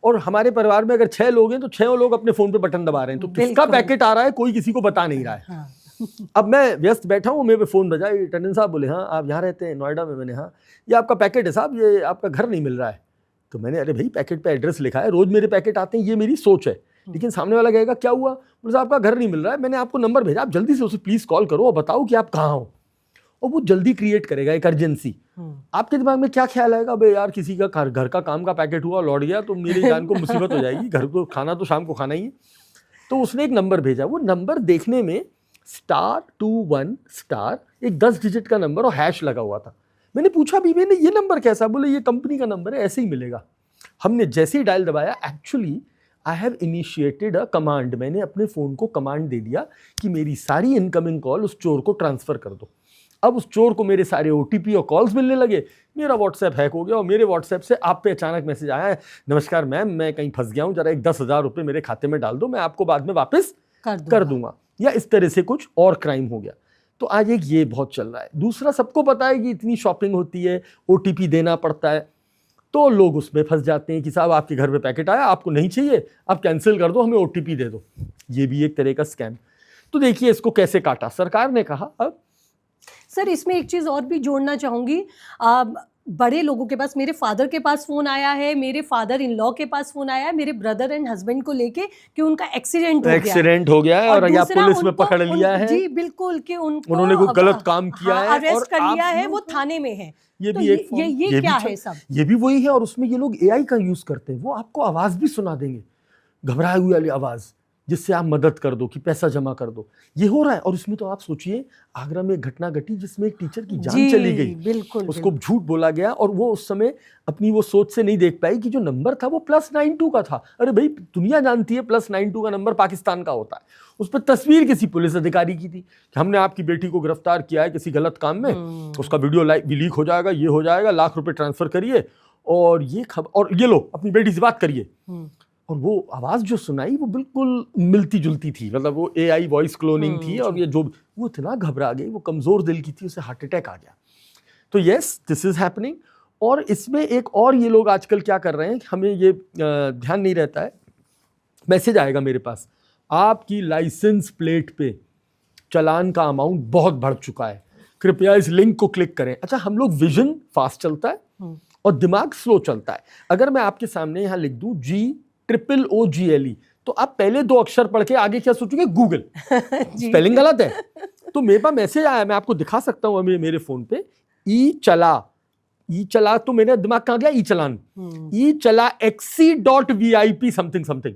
और हमारे परिवार में अगर 6 लोग हैं तो 6 लोग अपने फ़ोन पे बटन दबा रहे हैं, तो किसका पैकेट आ रहा है कोई किसी को बता नहीं रहा है। अब मैं व्यस्त बैठा हूँ, मेरे पे फ़ोन बजा, टंडन साहब बोले, हाँ आप यहाँ रहते हैं नोएडा में? मैंने, हाँ। ये आपका पैकेट है साहब, ये आपका घर नहीं मिल रहा है। तो मैंने, अरे भाई पैकेट पे एड्रेस लिखा है, रोज़ मेरे पैकेट आते हैं, ये मेरी सोच है। लेकिन सामने वाला कहेगा क्या हुआ? बोले साहब आपका घर नहीं मिल रहा है, मैंने आपको नंबर भेजा, आप जल्दी से उसे प्लीज़ कॉल करो और बताओ कि आप कहाँ हो। और वो जल्दी क्रिएट करेगा एक अर्जेंसी। आपके दिमाग में क्या ख्याल आएगा, बे यार किसी का घर का काम का पैकेट हुआ लौट गया तो मेरी जान को मुसीबत हो जाएगी, घर को खाना तो शाम को खाना ही है। तो उसने एक नंबर भेजा, वो नंबर देखने में *21* एक 10 डिजिट का नंबर और हैश लगा हुआ था। मैंने पूछा भी, मैंने ये नंबर कैसा? बोले ये कंपनी का नंबर है, ऐसे ही मिलेगा। हमने जैसे ही डायल दबाया, actually I have initiated a command, मैंने अपने फ़ोन को कमांड दे दिया कि मेरी सारी इनकमिंग कॉल उस चोर को ट्रांसफ़र कर दो। अब उस चोर को मेरे सारे OTP और कॉल्स मिलने लगे, मेरा व्हाट्सएप हैक हो गया और मेरे व्हाट्सएप से आप पे अचानक मैसेज आया है, नमस्कार मैम, मैं कहीं फंस गया हूँ, जरा एक 10,000 रुपये मेरे खाते में डाल दो, मैं आपको बाद में वापस कर दूंगा। या इस तरह से कुछ और क्राइम हो गया। तो आज एक ये बहुत चल रहा है। दूसरा, सबको पता है कि इतनी शॉपिंग होती है, OTP देना पड़ता है, तो लोग उसमें फंस जाते हैं कि साहब आपके घर पे पैकेट आया, आपको नहीं चाहिए, आप कैंसिल कर दो, हमें OTP दे दो। ये भी एक तरह का स्कैम। तो देखिए इसको कैसे काटा सरकार ने। कहा अब सर इसमें एक चीज़ और भी जोड़ना चाहूँगी, बड़े लोगों के पास, मेरे फादर के पास फ़ोन आया है, मेरे फादर इन लॉ के पास फ़ोन आया है मेरे ब्रदर एंड हस्बैंड को लेके कि उनका एक्सीडेंट हो गया है और या पुलिस में पकड़ लिया है। जी बिल्कुल, कि उन्होंने कोई गलत काम किया है, अरेस्ट कर लिया है, वो थाने में है। ये तो भी एक ये क्या है सब? ये भी वही है। और उसमें ये लोग AI का यूज करते हैं, वो आपको आवाज भी सुना देंगे, घबराई हुई वाली आवाज, जिससे आप मदद कर दो कि पैसा जमा कर दो। ये हो रहा है। और इसमें तो आप सोचिए, आगरा में एक घटना घटी जिसमें एक टीचर की जान चली गई। बिल्कुल, उसको झूठ बोला गया और वो उस समय अपनी वो सोच से नहीं देख पाई कि जो नंबर था वो +92 का था। अरे भाई, दुनिया जानती है +92 का नंबर पाकिस्तान का होता है। उस पर तस्वीर किसी पुलिस अधिकारी की थी कि हमने आपकी बेटी को गिरफ्तार किया है किसी गलत काम में, उसका वीडियो लीक हो जाएगा, ये हो जाएगा, लाख रुपए ट्रांसफर करिए और ये खबर, और ये लो अपनी बेटी से बात करिए। और वो आवाज़ जो सुनाई वो बिल्कुल मिलती जुलती थी, मतलब वो AI वॉइस क्लोनिंग थी। और ये जो वो इतना घबरा गई, वो कमज़ोर दिल की थी, उसे हार्ट अटैक आ गया। तो यस, दिस इज़ हैपनिंग। और इसमें एक और ये लोग आजकल क्या कर रहे हैं, हमें ये ध्यान नहीं रहता है, मैसेज आएगा मेरे पास, आपकी लाइसेंस प्लेट पे चालान का अमाउंट बहुत बढ़ चुका है, कृपया इस लिंक को क्लिक करें। अच्छा, हम लोग विजन फास्ट चलता है और दिमाग स्लो चलता है। अगर मैं आपके सामने यहाँ लिख दूं GOOGLE, तो आप पहले 2 अक्षर पढ़ के आगे क्या सोचोगे? गूगल। स्पेलिंग गलत है। तो मेरे पास मैसेज आया, मैं आपको दिखा सकता हूँ मेरे फोन पे, ई चला, तो मेरा दिमाग कहाँ गया? ई चला XC.VIP समथिंग।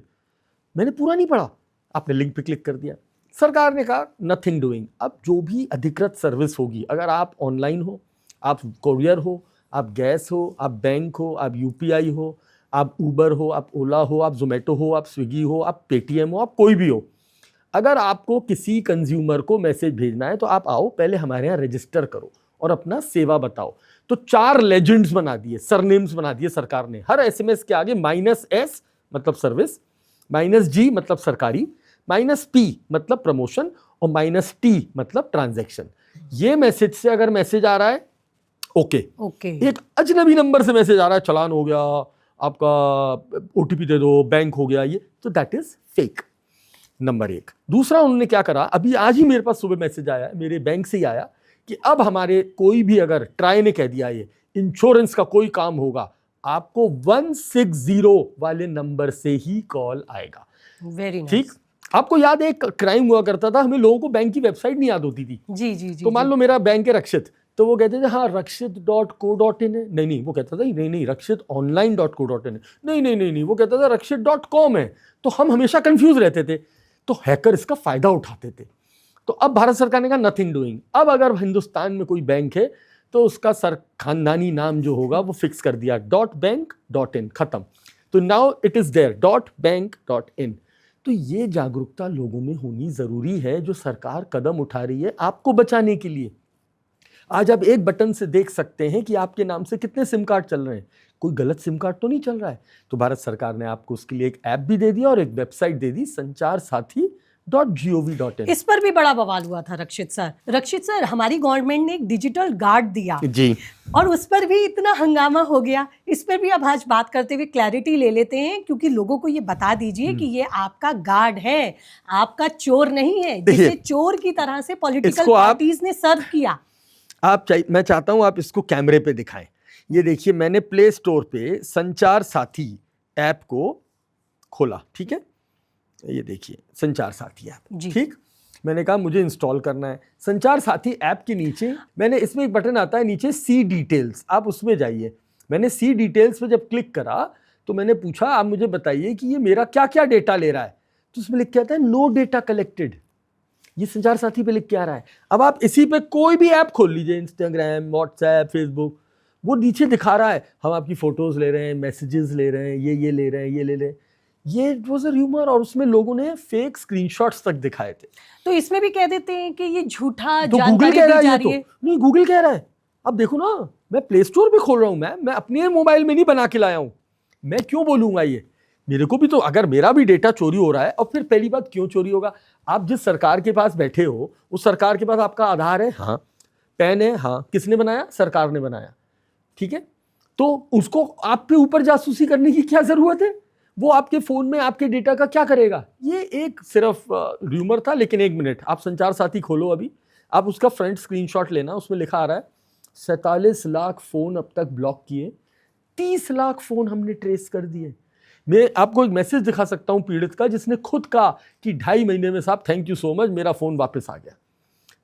मैंने पूरा नहीं पढ़ा, आपने लिंक पे क्लिक कर दिया। सरकार ने कहा नथिंग डूइंग। अब जो भी अधिकृत सर्विस होगी, अगर आप ऑनलाइन हो, आप कोरियर हो, आप गैस हो, आप बैंक हो, आप UPI हो, आप ऊबर हो, आप ओला हो, आप जोमेटो हो, आप स्विगी हो, आप पेटीएम हो, आप कोई भी हो, अगर आपको किसी कंज्यूमर को मैसेज भेजना है तो आप आओ, पहले हमारे यहाँ रजिस्टर करो और अपना सेवा बताओ। तो 4 लेजेंड्स बना दिए, सरनेम्स बना दिए सरकार ने। हर SMS के आगे -S मतलब सर्विस, -G मतलब सरकारी, -P मतलब प्रमोशन और -T मतलब ट्रांजैक्शन। ये मैसेज से अगर मैसेज आ रहा है ओके, एक अजनबी नंबर से मैसेज आ रहा है चालान हो गया, आपका OTP दे दो, बैंक हो गया, ये तो दैट इज फेक, नंबर 1। दूसरा, उन्होंने क्या करा, अभी आज ही मेरे पास सुबह मैसेज आया, मेरे बैंक से ही आया कि अब हमारे कोई भी, अगर ट्राई ने कह दिया ये इंश्योरेंस का कोई काम होगा, आपको 160 वाले नंबर से ही कॉल आएगा। Very nice. ठीक, आपको याद है एक क्राइम हुआ करता था, हमें लोगों को बैंक की वेबसाइट नहीं याद होती थी। जी। तो मान लो मेरा बैंक है रक्षित, तो वो कहते थे हाँ रक्षित.co.in है, नहीं वो कहता था नहीं रक्षित.online.co.in है, नहीं वो कहता था रक्षित.com है। तो हम हमेशा कंफ्यूज रहते थे, तो हैकर इसका फायदा उठाते थे। तो अब भारत सरकार ने कहा नथिंग डूइंग। अब अगर हिंदुस्तान में कोई बैंक है तो उसका खानदानी नाम जो होगा वो फिक्स कर दिया .bank.in, खत्म। तो now it is there .bank.in। तो ये जागरूकता लोगों में होनी जरूरी है, जो सरकार कदम उठा रही है आपको बचाने के लिए। आज आप एक बटन से देख सकते हैं कि आपके नाम से कितने सिम कार्ड चल रहे हैं, कोई गलत सिम कार्ड तो नहीं चल रहा है। तो भारत सरकार ने आपको उसके लिए एक ऐप भी दे दिया और एक वेबसाइट दे दी, sancharsaathi.gov.in। इस पर भी बड़ा बवाल हुआ था रक्षित सर, हमारी गवर्नमेंट ने एक डिजिटल गार्ड दिया जी, और उस पर भी इतना हंगामा हो गया। इस पर भी अब आज बात करते हुए क्लैरिटी ले लेते हैं, क्योंकि लोगों को ये बता दीजिए कि ये आपका गार्ड है, आपका चोर नहीं है, जिसे चोर की तरह से पॉलिटिकल पार्टीज ने सर्व किया। मैं चाहता हूं आप इसको कैमरे पे दिखाएं। ये देखिए, मैंने प्ले स्टोर पे संचार साथी ऐप को खोला, ठीक है, ये देखिए संचार साथी ऐप, ठीक। मैंने कहा मुझे इंस्टॉल करना है। संचार साथी ऐप के नीचे मैंने, इसमें एक बटन आता है नीचे सी डिटेल्स, आप उसमें जाइए। मैंने सी डिटेल्स पे जब क्लिक करा तो मैंने पूछा आप मुझे बताइए कि ये मेरा क्या क्या डेटा ले रहा है। तो उसमें लिख के आता है नो डेटा कलेक्टेड, ये संचार साथी पे लिख के आ रहा है। अब आप इसी पे कोई भी ऐप खोल लीजिए, इंस्टाग्राम, व्हाट्सएप, फेसबुक, वो नीचे दिखा रहा है हम आपकी फोटोज ले रहे हैं, मैसेजेस ले रहे हैं, ये ले रहे हैं, ये ले रहे हैं। ये इट वाज अ र्यूमर, और उसमें लोगों ने फेक स्क्रीनशॉट्स तक दिखाए थे। तो इसमें भी कह देते हैं कि ये झूठा तो जानकारी गूगल कह रहा है, दी जा ये रही तो है। नहीं, गूगल कह रहा है। अब देखो ना, मैं प्ले स्टोर पे खोल रहा हूँ, मैं अपने मोबाइल में नहीं बना के लाया हूँ, मैं क्यों बोलूंगा ये? मेरे को भी तो, अगर मेरा भी डेटा चोरी हो रहा है, और फिर पहली बात क्यों चोरी होगा? आप जिस सरकार के पास बैठे हो उस सरकार के पास आपका आधार है, हाँ, पैन है, हाँ, किसने बनाया? सरकार ने बनाया, ठीक है। तो उसको आप पे ऊपर जासूसी करने की क्या जरूरत है? वो आपके फोन में आपके डेटा का क्या करेगा? ये एक सिर्फ र्यूमर था। लेकिन एक मिनट, आप संचार साथी खोलो अभी, आप उसका फ्रंट स्क्रीनशॉट लेना, उसमें लिखा आ रहा है 47 लाख फोन अब तक ब्लॉक किए, 30 लाख फोन हमने ट्रेस कर दिए। मैं आपको एक मैसेज दिखा सकता हूं पीड़ित का, जिसने खुद कहा कि 2.5 महीने में साहब थैंक यू सो मच, मेरा फोन वापस आ गया।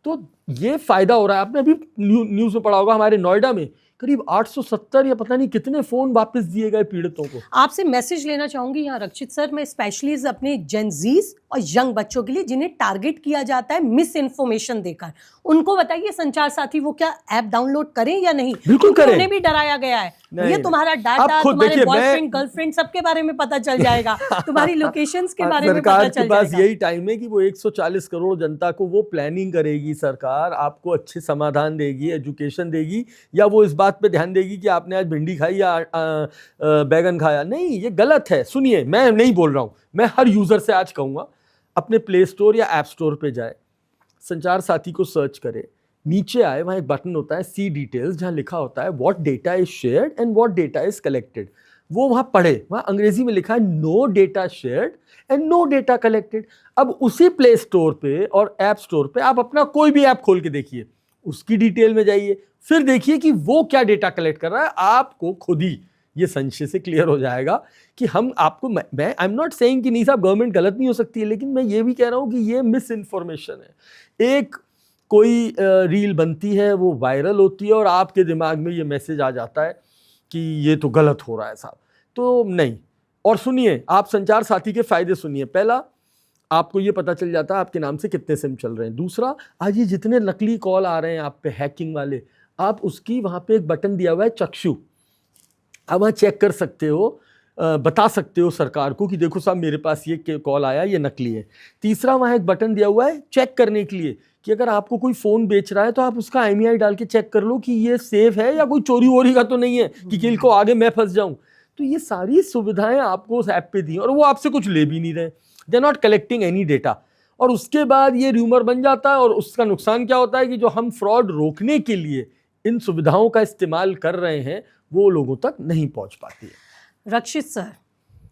तो ये फायदा हो रहा है। आपने अभी न्यूज में पढ़ा होगा, हमारे नोएडा में करीब 870 या पता नहीं कितने फोन वापस दिए गए पीड़ितों को। आपसे मैसेज लेना चाहूंगी यहाँ रक्षित सर, मैं स्पेशली अपने जेनजीज और यंग बच्चों के लिए जिन्हें टारगेट किया जाता है मिस इन्फॉर्मेशन देकर, उनको बताइए संचार साथी वो क्या ऐप डाउनलोड करें या नहीं? बिल्कुल करें। उन्हें भी डराया गया है, ये तुम्हारा डाटा, तुम्हारे बॉयफ्रेंड गर्लफ्रेंड सबके बारे में पता चल जाएगा, तुम्हारी लोकेशंस के बारे में पता चल जाएगा। सरकार के पास यही टाइम है कि वो 140 करोड़ जनता को वो प्लानिंग करेगी, सरकार आपको अच्छे समाधान देगी, एजुकेशन देगी, या वो इस बात पे ध्यान देगी कि आपने आज भिंडी खाई या बैगन खाया? नहीं, ये गलत है। सुनिए, मैं नहीं बोल रहा हूं, मैं हर यूजर से आज कहूंगा अपने प्ले स्टोर या ऐप स्टोर पे जाए, संचार साथी को सर्च करे, नीचे आए, वहां एक बटन होता है सी डिटेल्स, जहां लिखा होता है what data is shared and what data is collected. वो वहां पढ़े, वहां अंग्रेजी में लिखा है no data shared and no data collected. अब उसी प्ले स्टोर पे और ऐप स्टोर पे आप अपना कोई भी ऐप खोल के देखिए, उसकी डिटेल में जाइए, फिर देखिए कि वो क्या डेटा कलेक्ट कर रहा है। आपको खुद ही ये संशय से क्लियर हो जाएगा कि हम आपको, मैं आई एम नॉट सेइंग कि नहीं साहब गवर्नमेंट गलत नहीं हो सकती है, लेकिन मैं ये भी कह रहा हूं कि ये मिस इन्फॉर्मेशन है। एक कोई रील बनती है, वो वायरल होती है, और आपके दिमाग में ये मैसेज आ जाता है कि ये तो गलत हो रहा है साहब, तो नहीं। और सुनिए, आप संचार साथी के फायदे सुनिए। पहला, आपको ये पता चल जाता है आपके नाम से कितने सिम चल रहे हैं। दूसरा, आज ये जितने नकली कॉल आ रहे हैं आप पे, हैकिंग वाले, आप उसकी वहाँ पे एक बटन दिया हुआ है चक्षु, आप वहाँ चेक कर सकते हो, बता सकते हो सरकार को कि देखो साहब मेरे पास ये कॉल आया, ये नकली है। तीसरा, वहाँ एक बटन दिया हुआ है चेक करने के लिए कि अगर आपको कोई फ़ोन बेच रहा है तो आप उसका IMEI डाल के चेक कर लो कि ये सेफ है या कोई चोरी वोरी का तो नहीं है कि किल को आगे मैं फंस जाऊँ। तो ये सारी सुविधाएं आपको उस ऐप पे दी, और वो आपसे कुछ ले भी नहीं रहे, they are not collecting any data. और उसके बाद ये र्यूमर बन जाता है, और उसका नुकसान क्या होता है कि जो हम फ्रॉड रोकने के लिए इन सुविधाओं का इस्तेमाल कर रहे हैं वो लोगों तक नहीं पहुंच पाती है। Rakshit sir,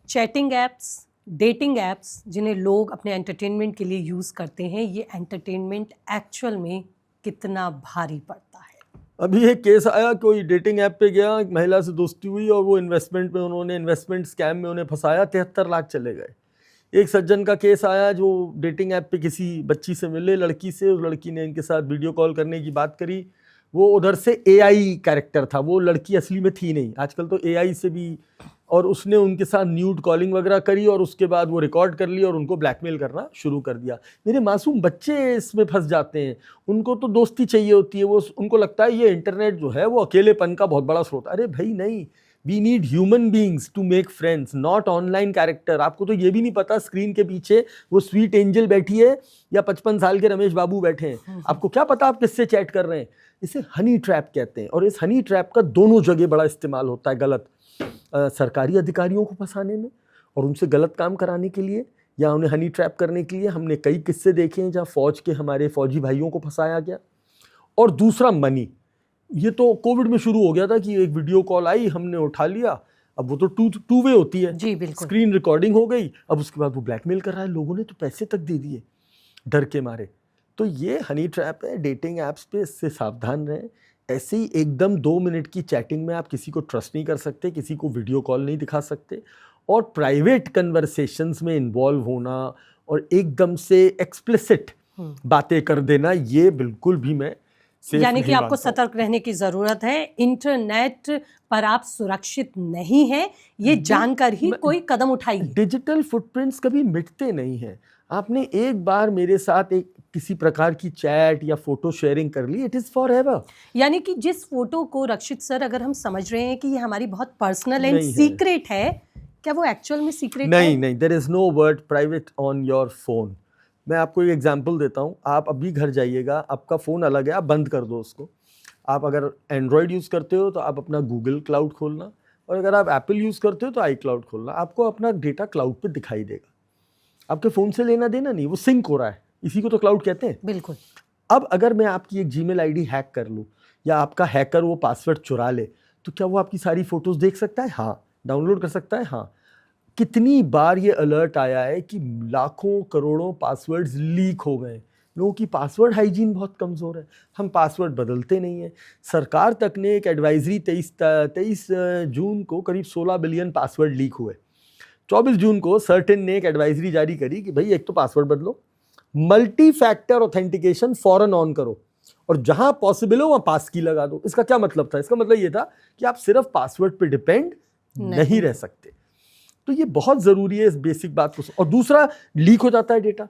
chatting apps, dating apps जिन्हें लोग अपने एंटरटेनमेंट के लिए यूज़ करते हैं, ये एंटरटेनमेंट एक्चुअल में कितना भारी पड़ता है? अभी एक केस आया, कोई डेटिंग ऐप पे गया, एक महिला से दोस्ती हुई, और वो इन्वेस्टमेंट स्कैम में उन्हें फंसाया, 73 लाख चले गए। एक सज्जन का केस आया जो डेटिंग ऐप पे किसी बच्ची से मिले, लड़की से, उस लड़की ने इनके साथ वीडियो कॉल करने की बात करी, वो उधर से AI कैरेक्टर था, वो लड़की असली में थी नहीं, आजकल तो AI से भी, और उसने उनके साथ न्यूड कॉलिंग वगैरह करी, और उसके बाद वो रिकॉर्ड कर लिया और उनको ब्लैकमेल करना शुरू कर दिया। मेरे मासूम बच्चे इसमें फंस जाते हैं, उनको तो दोस्ती चाहिए होती है, वो उनको लगता है ये इंटरनेट जो है वो अकेलेपन का बहुत बड़ा स्रोत। अरे भाई नहीं, we need human beings to make friends, not online character. आपको तो ये भी नहीं पता स्क्रीन के पीछे वो स्वीट एंजल बैठी है या 55 साल के रमेश बाबू बैठे हैं, आपको क्या पता आप किससे चैट कर रहे हैं। इसे हनी ट्रैप कहते हैं, और इस हनी ट्रैप का दोनों जगह बड़ा इस्तेमाल होता है, गलत सरकारी अधिकारियों को फंसाने में और उनसे गलत काम कराने के लिए, या उन्हें हनी ट्रैप करने के लिए। हमने कई किस्से देखे हैं जहाँ फौज के हमारे फौजी भाइयों को फंसाया गया। और दूसरा, मनी। ये तो कोविड में शुरू हो गया था कि एक वीडियो कॉल आई, हमने उठा लिया, अब वो तो टू वे होती है जी, बिल्कुल, स्क्रीन रिकॉर्डिंग हो गई, अब उसके बाद वो ब्लैकमेल कर रहा है, लोगों ने तो पैसे तक दे दिए डर के मारे। तो ये हनी ट्रैप है, डेटिंग ऐप्स पे, इससे सावधान रहें। ऐसे ही एकदम 2 मिनट की चैटिंग में आप किसी को ट्रस्ट नहीं कर सकते, किसी को वीडियो कॉल नहीं दिखा सकते, और प्राइवेट कन्वर्सेशंस में इन्वॉल्व होना और एकदम से एक्सप्लिसिट बातें कर देना, ये बिल्कुल भी मैं सेफ यानी कि नहीं आपको मानता हूं। सतर्क रहने की जरूरत है। इंटरनेट पर आप सुरक्षित नहीं है, ये जानकर ही कोई कदम उठाइए। डिजिटल फुटप्रिंट्स कभी मिटते नहीं हैं। आपने एक बार मेरे साथ एक किसी प्रकार की चैट या फोटो शेयरिंग कर ली, इट इज फॉर एवर। यानी कि जिस फोटो को रक्षित सर अगर हम समझ रहे हैं कि ये हमारी बहुत पर्सनल एंड नहीं है। सीक्रेट है, क्या वो एक्चुअल में सीक्रेट है? नहीं, there is no word private on your phone. मैं आपको एक एग्जांपल देता हूँ। आप अभी घर जाइएगा, आपका फ़ोन अलग है, आप बंद कर दो उसको। आप अगर एंड्रॉयड यूज़ करते हो तो आप अपना गूगल क्लाउड खोलना, और अगर आप एप्पल यूज़ करते हो तो आई क्लाउड खोलना। आपको अपना डेटा क्लाउड पे दिखाई देगा। आपके फ़ोन से लेना देना नहीं, वो सिंक हो रहा है, इसी को तो क्लाउड कहते हैं। बिल्कुल। अब अगर मैं आपकी एक जीमेल आईडी हैक कर लूँ, या आपका हैकर वो पासवर्ड चुरा ले, तो क्या वो आपकी सारी फोटोज़ देख सकता है? हाँ। डाउनलोड कर सकता है? हाँ। कितनी बार ये अलर्ट आया है कि लाखों करोड़ों पासवर्ड्स लीक हो गए। लोगों की पासवर्ड हाइजीन बहुत कमज़ोर है, हम पासवर्ड बदलते नहीं हैं। सरकार तक ने एक एडवाइजरी 23 जून को करीब 16 बिलियन पासवर्ड लीक हुए। 24 जून को सर्टेन ने एक एडवाइजरी जारी करी कि भाई एक तो पासवर्ड बदलो, मल्टी फैक्टर ऑथेंटिकेशन फौरन ऑन करो, और जहां पॉसिबल हो वहां पास की लगा दो। इसका क्या मतलब था? इसका मतलब ये था कि आप सिर्फ पासवर्ड पे डिपेंड नहीं रह सकते। तो ये बहुत ज़रूरी है इस बेसिक बात को। और दूसरा, लीक हो जाता है डेटा।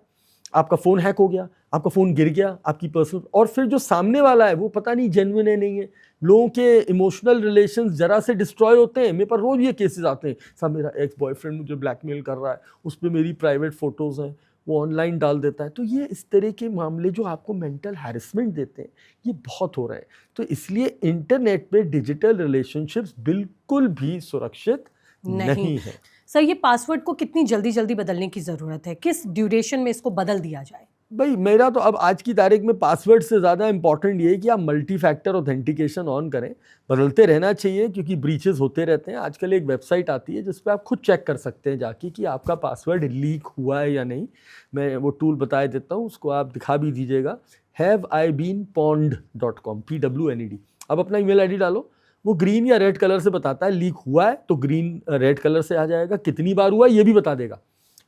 आपका फ़ोन हैक हो गया, आपका फ़ोन गिर गया, आपकी पर्सनल, और फिर जो सामने वाला है वो पता नहीं जेन्युइन है नहीं है। लोगों के इमोशनल रिलेशंस जरा से डिस्ट्रॉय होते हैं। मेरे पर रोज़ ये केसेस आते हैं, साहब मेरा एक्स बॉयफ्रेंड मुझे ब्लैकमेल कर रहा है, उस पर मेरी प्राइवेट फ़ोटोज़ हैं, वो ऑनलाइन डाल देता है। तो ये इस तरह के मामले जो आपको मेंटल हैरेसमेंट देते हैं, ये बहुत हो रहा है। तो इसलिए इंटरनेट पे डिजिटल रिलेशनशिप्स बिल्कुल भी सुरक्षित नहीं है। सर, ये पासवर्ड को कितनी जल्दी बदलने की ज़रूरत है? किस ड्यूरेशन में इसको बदल दिया जाए? भाई मेरा तो अब आज की तारीख में पासवर्ड से ज़्यादा इंपॉर्टेंट ये है कि आप मल्टी फैक्टर ऑथेंटिकेशन ऑन करें। बदलते रहना चाहिए क्योंकि ब्रीचेस होते रहते हैं। आजकल एक वेबसाइट आती है जिस पे आप खुद चेक कर सकते हैं जाके कि आपका पासवर्ड लीक हुआ है या नहीं। मैं वो टूल बता देता हूँ, उसको आप दिखा भी दीजिएगा। haveibeenpwned.com, PWNED। अब अपना ईमेल आईडी डालो, वो ग्रीन या रेड कलर से बताता है। लीक हुआ है तो ग्रीन रेड कलर से आ जाएगा, कितनी बार हुआ ये भी बता देगा,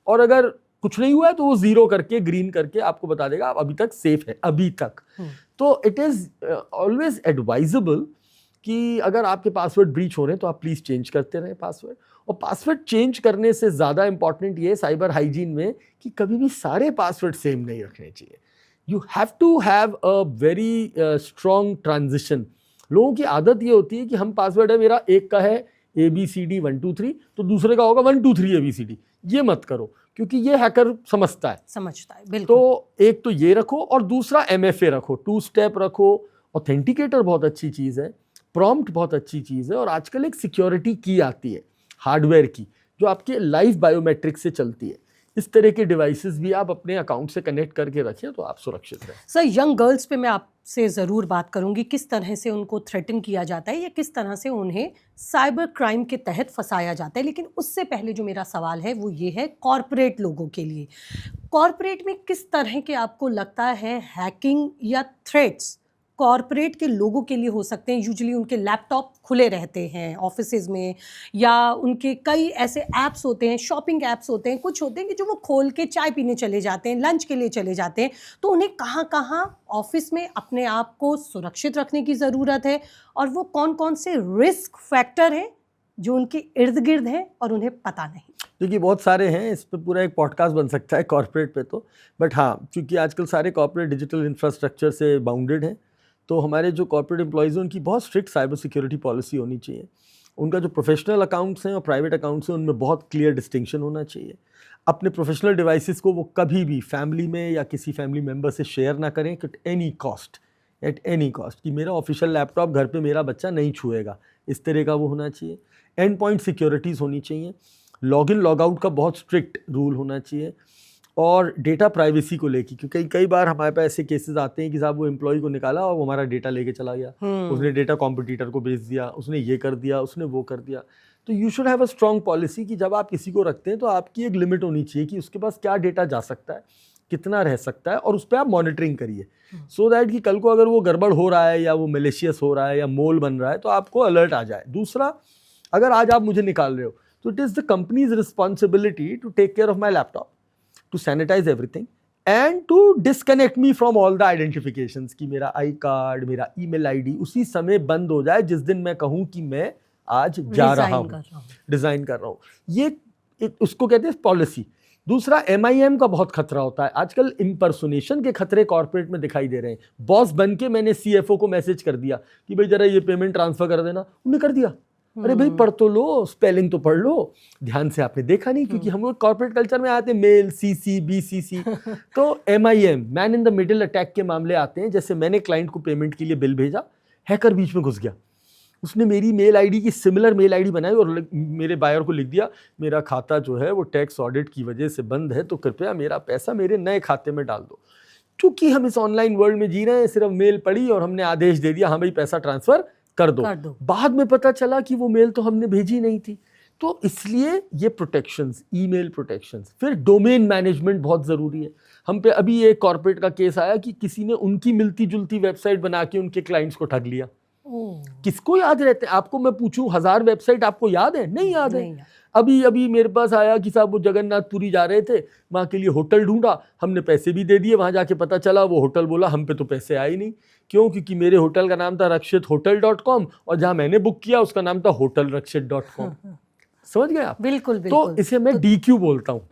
और अगर कुछ नहीं हुआ है तो वो 0 करके ग्रीन करके आपको बता देगा आप अभी तक सेफ है, अभी तक। तो इट इज ऑलवेज एडवाइजेबल कि अगर आपके पासवर्ड ब्रीच हो रहे हैं तो आप प्लीज चेंज करते रहें पासवर्ड। और पासवर्ड चेंज करने से ज़्यादा इंपॉर्टेंट ये साइबर हाइजीन में कि कभी भी सारे पासवर्ड सेम नहीं रखने चाहिए। You have to have a very strong transition. लोगों की आदत ये होती है कि हम पासवर्ड है मेरा एक का है ABCD 1 2 3, तो दूसरे का होगा 1 2 3 ABCD। ये मत करो क्योंकि ये हैकर समझता है। बिल्कुल। तो एक तो ये रखो, और दूसरा MFA रखो, 2 स्टेप रखो। ऑथेंटिकेटर बहुत अच्छी चीज़ है, प्रॉम्प्ट बहुत अच्छी चीज़ है, और आजकल एक सिक्योरिटी की आती है हार्डवेयर की जो आपके लाइव बायोमेट्रिक से चलती है। इस तरह के डिवाइसेस भी आप अपने अकाउंट से कनेक्ट करके रखें तो आप सुरक्षित रहें। सर, यंग गर्ल्स पे मैं आपसे ज़रूर बात करूंगी, किस तरह से उनको थ्रेटन किया जाता है या किस तरह से उन्हें साइबर क्राइम के तहत फंसाया जाता है। लेकिन उससे पहले जो मेरा सवाल है वो ये है, कॉरपोरेट लोगों के लिए, कॉरपोरेट में किस तरह के आपको लगता है हैकिंग या थ्रेट्स कॉरपोरेट के लोगों के लिए हो सकते हैं? यूजुअली उनके लैपटॉप खुले रहते हैं ऑफिसेज में, या उनके कई ऐसे ऐप्स होते हैं, शॉपिंग ऐप्स होते हैं, कुछ होते हैं कि जो वो खोल के चाय पीने चले जाते हैं, लंच के लिए चले जाते हैं। तो उन्हें कहाँ कहाँ ऑफिस में अपने आप को सुरक्षित रखने की ज़रूरत है, और वो कौन कौन से रिस्क फैक्टर हैं जो उनके इर्द गिर्द हैं और उन्हें पता नहीं? देखिए बहुत सारे हैं, इस पर पूरा एक पॉडकास्ट बन सकता है कॉर्पोरेट पे तो। बट हाँ, क्योंकि आजकल सारे कॉर्पोरेट डिजिटल इंफ्रास्ट्रक्चर से बाउंडेड हैं, तो हमारे जो कॉर्पोरेट एम्प्लॉयज़ हैं उनकी बहुत स्ट्रिक्ट साइबर सिक्योरिटी पॉलिसी होनी चाहिए। उनका जो प्रोफेशनल अकाउंट्स हैं और प्राइवेट अकाउंट्स हैं उनमें बहुत क्लियर डिस्टिंक्शन होना चाहिए। अपने प्रोफेशनल डिवाइसेस को वो कभी भी फैमिली में या किसी फैमिली मेम्बर से शेयर ना करें एट एनी कॉस्ट, कि मेरा ऑफिशियल लैपटॉप घर पे मेरा बच्चा नहीं छुएगा, इस तरह का वो होना चाहिए। एंड पॉइंट सिक्योरिटीज़ होनी चाहिए। लॉग इन लॉग आउट का बहुत स्ट्रिक्ट रूल होना चाहिए। और डेटा प्राइवेसी को लेके, क्योंकि कई बार हमारे पास ऐसे केसेस आते हैं कि साहब वो एम्प्लॉय को निकाला और वो हमारा डेटा लेके चला गया, उसने डेटा कॉम्पिटिटर को बेच दिया, उसने ये कर दिया, उसने वो कर दिया। तो you should have a strong policy कि जब आप किसी को रखते हैं तो आपकी एक लिमिट होनी चाहिए कि उसके पास क्या डेटा जा सकता है, कितना रह सकता है, और उस पर आप मॉनिटरिंग करिए सो दैट कि कल को अगर वो गड़बड़ हो रहा है या वो मैलिशियस हो रहा है या मोल बन रहा है तो आपको अलर्ट आ जाए। दूसरा, अगर आज आप मुझे निकाल रहे हो तो it is the companies responsibility to take care of my laptop, to sanitize everything and to disconnect me from all the identifications, कि मेरा आई कार्ड, मेरा ईमेल आईडी उसी समय बंद हो जाए जिस दिन मैं कहूं कि मैं आज जा रहा हूं, डिजाइन कर रहा हूं। ये उसको कहते हैं पॉलिसी। दूसरा MIM का बहुत खतरा होता है आजकल, इम्पर्सोनेशन के खतरे कॉर्पोरेट में दिखाई दे रहे हैं। बॉस बन के मैंने CFO को मैसेज कर दिया कि भाई जरा ये पेमेंट ट्रांसफर कर देना, उन्होंने कर दिया। अरे भाई पढ़ तो लो, स्पेलिंग तो पढ़ लो, ध्यान से आपने देखा नहीं, क्योंकि हम लोग कॉर्पोरेट कल्चर में आते हैं मेल CC BCC। तो MIM, man in the middle attack के मामले आते हैं। जैसे मैंने क्लाइंट को पेमेंट के लिए बिल भेजा, हैकर बीच में घुस गया, उसने मेरी मेल आईडी की सिमिलर मेल आईडी बनाई और मेरे बायर को लिख दिया मेरा खाता जो है वो टैक्स ऑडिट की वजह से बंद है, तो कृपया मेरा पैसा मेरे नए खाते में डाल दो। क्योंकि हम इस ऑनलाइन वर्ल्ड में जी रहे हैं, सिर्फ मेल पढ़ी और हमने आदेश दे दिया हाँ भाई पैसा ट्रांसफर कर दो। बाद में पता चला कि वो मेल तो हमने भेजी नहीं थी। तो इसलिए ये प्रोटेक्शंस, ईमेल प्रोटेक्शंस। फिर डोमेन मैनेजमेंट बहुत ज़रूरी है। हम पे अभी एक कॉर्पोरेट का केस आया कि किसी ने उनकी मिलती जुलती वेबसाइट बना के उनके क्लाइंट्स को ठग लिया। किसको याद रहते हैं? आपको मैं पूछूं 1000 वेबसाइट आपको याद है? नहीं याद है। अभी मेरे पास आया कि साहब वो जगन्नाथपुरी जा रहे थे, वहाँ के लिए होटल ढूंढा, हमने पैसे भी दे दिए, वहाँ जाके पता चला वो होटल बोला हम पे तो पैसे आए नहीं। क्यों? क्योंकि मेरे होटल का नाम था रक्षितhotel.com और जहाँ मैंने बुक किया उसका नाम था hotelrakshit.com। समझ गए आप? बिल्कुल। तो इसे मैं DQ बोलता हूँ।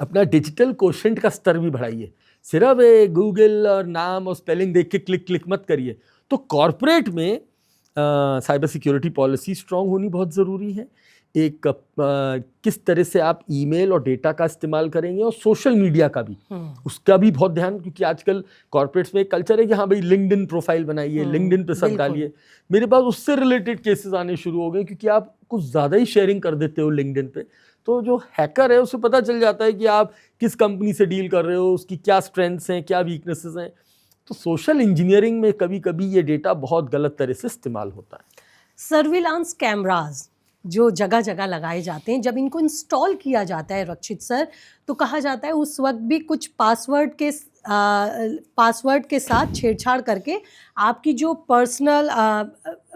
अपना डिजिटल कोशेंट का स्तर भी बढ़ाइए, सिर्फ गूगल और नाम और स्पेलिंग देख के क्लिक मत करिए। तो कॉर्पोरेट में साइबर सिक्योरिटी पॉलिसी स्ट्रांग होनी बहुत ज़रूरी है। एक किस तरह से आप ईमेल और डेटा का इस्तेमाल करेंगे, और सोशल मीडिया का भी, उसका भी बहुत ध्यान, क्योंकि आजकल कॉर्पोरेट्स में एक कल्चर है कि हाँ भाई लिंक्डइन प्रोफाइल बनाइए, लिंक्डइन पे सब डालिए। मेरे पास उससे रिलेटेड केसेस आने शुरू हो गए, क्योंकि आप कुछ ज़्यादा ही शेयरिंग कर देते हो लिंक्डइन पे, तो जो हैकर है उसे पता चल जाता है कि आप किस कंपनी से डील कर रहे हो, उसकी क्या स्ट्रेंथ्स हैं, क्या वीकनेसेस हैं। तो सोशल इंजीनियरिंग में कभी कभी ये डेटा बहुत गलत तरह से इस्तेमाल होता है। सर्विलांस कैमरास जो जगह जगह लगाए जाते हैं, जब इनको इंस्टॉल किया जाता है रक्षित सर, तो कहा जाता है उस वक्त भी कुछ पासवर्ड के साथ छेड़छाड़ करके आपकी जो पर्सनल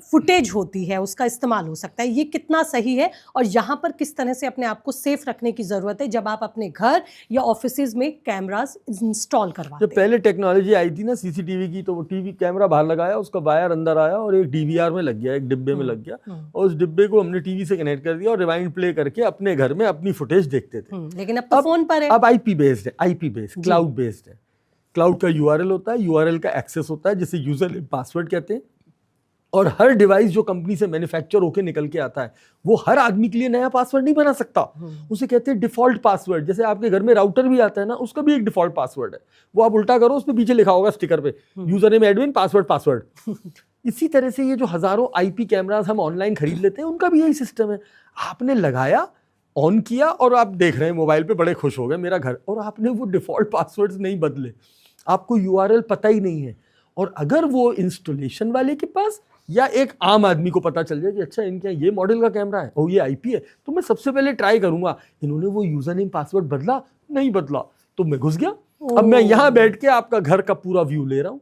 फुटेज होती है उसका इस्तेमाल हो सकता है। ये कितना सही है और यहाँ पर किस तरह से अपने आप को सेफ रखने की ज़रूरत है जब आप अपने घर या ऑफिसेज में कैमरास इंस्टॉल करवाते हैं? जब पहले टेक्नोलॉजी आई थी ना CCTV की, तो वो टीवी कैमरा बाहर लगाया, उसका वायर अंदर आया और एक DVR में लग गया, एक डिब्बे में लग गया, और उस डिब्बे को हमने टीवी से कनेक्ट कर दिया और रिवाइंड प्ले करके अपने घर में अपनी फुटेज देखते थे। लेकिन अब तो फोन पर है। अब IP बेस्ड है, IP बेस्ड, क्लाउड बेस्ड है। क्लाउड का URL होता है, URL का एक्सेस होता है जिसे यूजर पासवर्ड कहते हैं, और हर डिवाइस जो कंपनी से मैन्युफैक्चर होके निकल के आता है वो हर आदमी के लिए नया पासवर्ड नहीं बना सकता। उसे कहते हैं डिफॉल्ट पासवर्ड। जैसे आपके घर में राउटर भी आता है ना, उसका भी एक डिफॉल्ट पासवर्ड है, वो आप उल्टा करो, उस पर पीछे लिखा होगा स्टिकर पे यूजर नेम एडमिन पासवर्ड। इसी तरह से ये जो हजारों IP कैमरास हम ऑनलाइन खरीद लेते हैं, उनका भी यही सिस्टम है। आपने लगाया, ऑन किया और आप देख रहे हैं मोबाइल पे, बड़े खुश हो गए मेरा घर, और आपने वो डिफॉल्ट पासवर्ड्स नहीं बदले, आपको URL पता ही नहीं है। और अगर वो इंस्टॉलेशन वाले के पास या एक आम आदमी को पता चल जाए कि अच्छा इनके ये मॉडल का कैमरा है और ये IP है, तो मैं सबसे पहले ट्राई करूंगा, इन्होंने वो यूजर नेम पासवर्ड बदला नहीं बदला, तो मैं घुस गया। अब मैं यहाँ बैठ के आपका घर का पूरा व्यू ले रहा हूँ।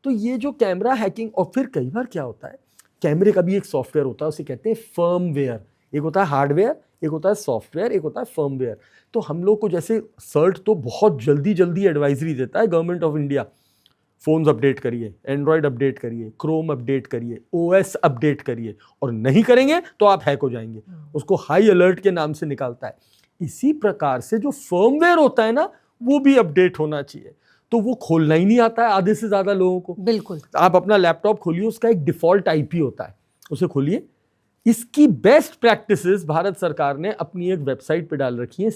तो ये जो कैमरा हैकिंग, और फिर कई बार क्या होता है, कैमरे का भी एक सॉफ्टवेयर होता है, उसे कहते हैं फर्मवेयर। एक होता है हार्डवेयर, एक होता है सॉफ्टवेयर, एक होता है फर्मवेयर। तो हम लोग को जैसे सर्ट तो बहुत जल्दी एडवाइजरी देता है government of India, phones update करिए, एंड्रॉयड अपडेट करिए, क्रोम अपडेट करिए, OS अपडेट करिए, और नहीं करेंगे तो आप हैक हो जाएंगे। उसको हाई अलर्ट के नाम से निकालता है। इसी प्रकार से जो फर्मवेयर होता है ना, वो भी अपडेट होना चाहिए। तो वो खोलना ही नहीं आता है आधे से ज्यादा लोगों को। बिल्कुल। आप अपना लैपटॉप खोलिए, उसका एक डिफॉल्ट IP होता है, उसे खोलिए। इसकी बेस्ट प्रैक्टिसेस भारत सरकार ने अपनी एक वेबसाइट पे डाल रखी है,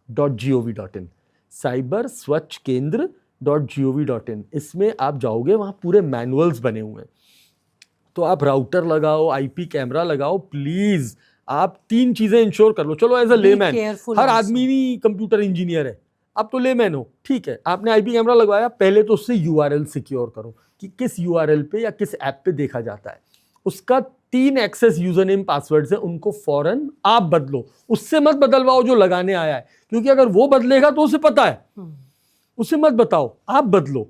csk.gov.in, साइबर स्वच्छ केंद्र.gov.in। इसमें आप जाओगे, वहाँ पूरे मैनुअल्स बने हुए हैं। तो आप राउटर लगाओ, IP कैमरा लगाओ, प्लीज आप 3 चीजें इंश्योर कर लो। चलो एज अ लेमैन, हर आदमी नहीं कंप्यूटर इंजीनियर है, आप तो लेमैन हो, ठीक है, आपने IP कैमरा लगवाया, पहले तो उससे URL सिक्योर करो कि किस URL पे या किस ऐप पे देखा जाता है। उसका 3 एक्सेस यूजर नेम पासवर्ड है, उनको फौरन आप बदलो, उससे मत बदलवाओ जो लगाने आया है, क्योंकि अगर वो बदलेगा तो उसे पता है, उसे मत बताओ, आप बदलो,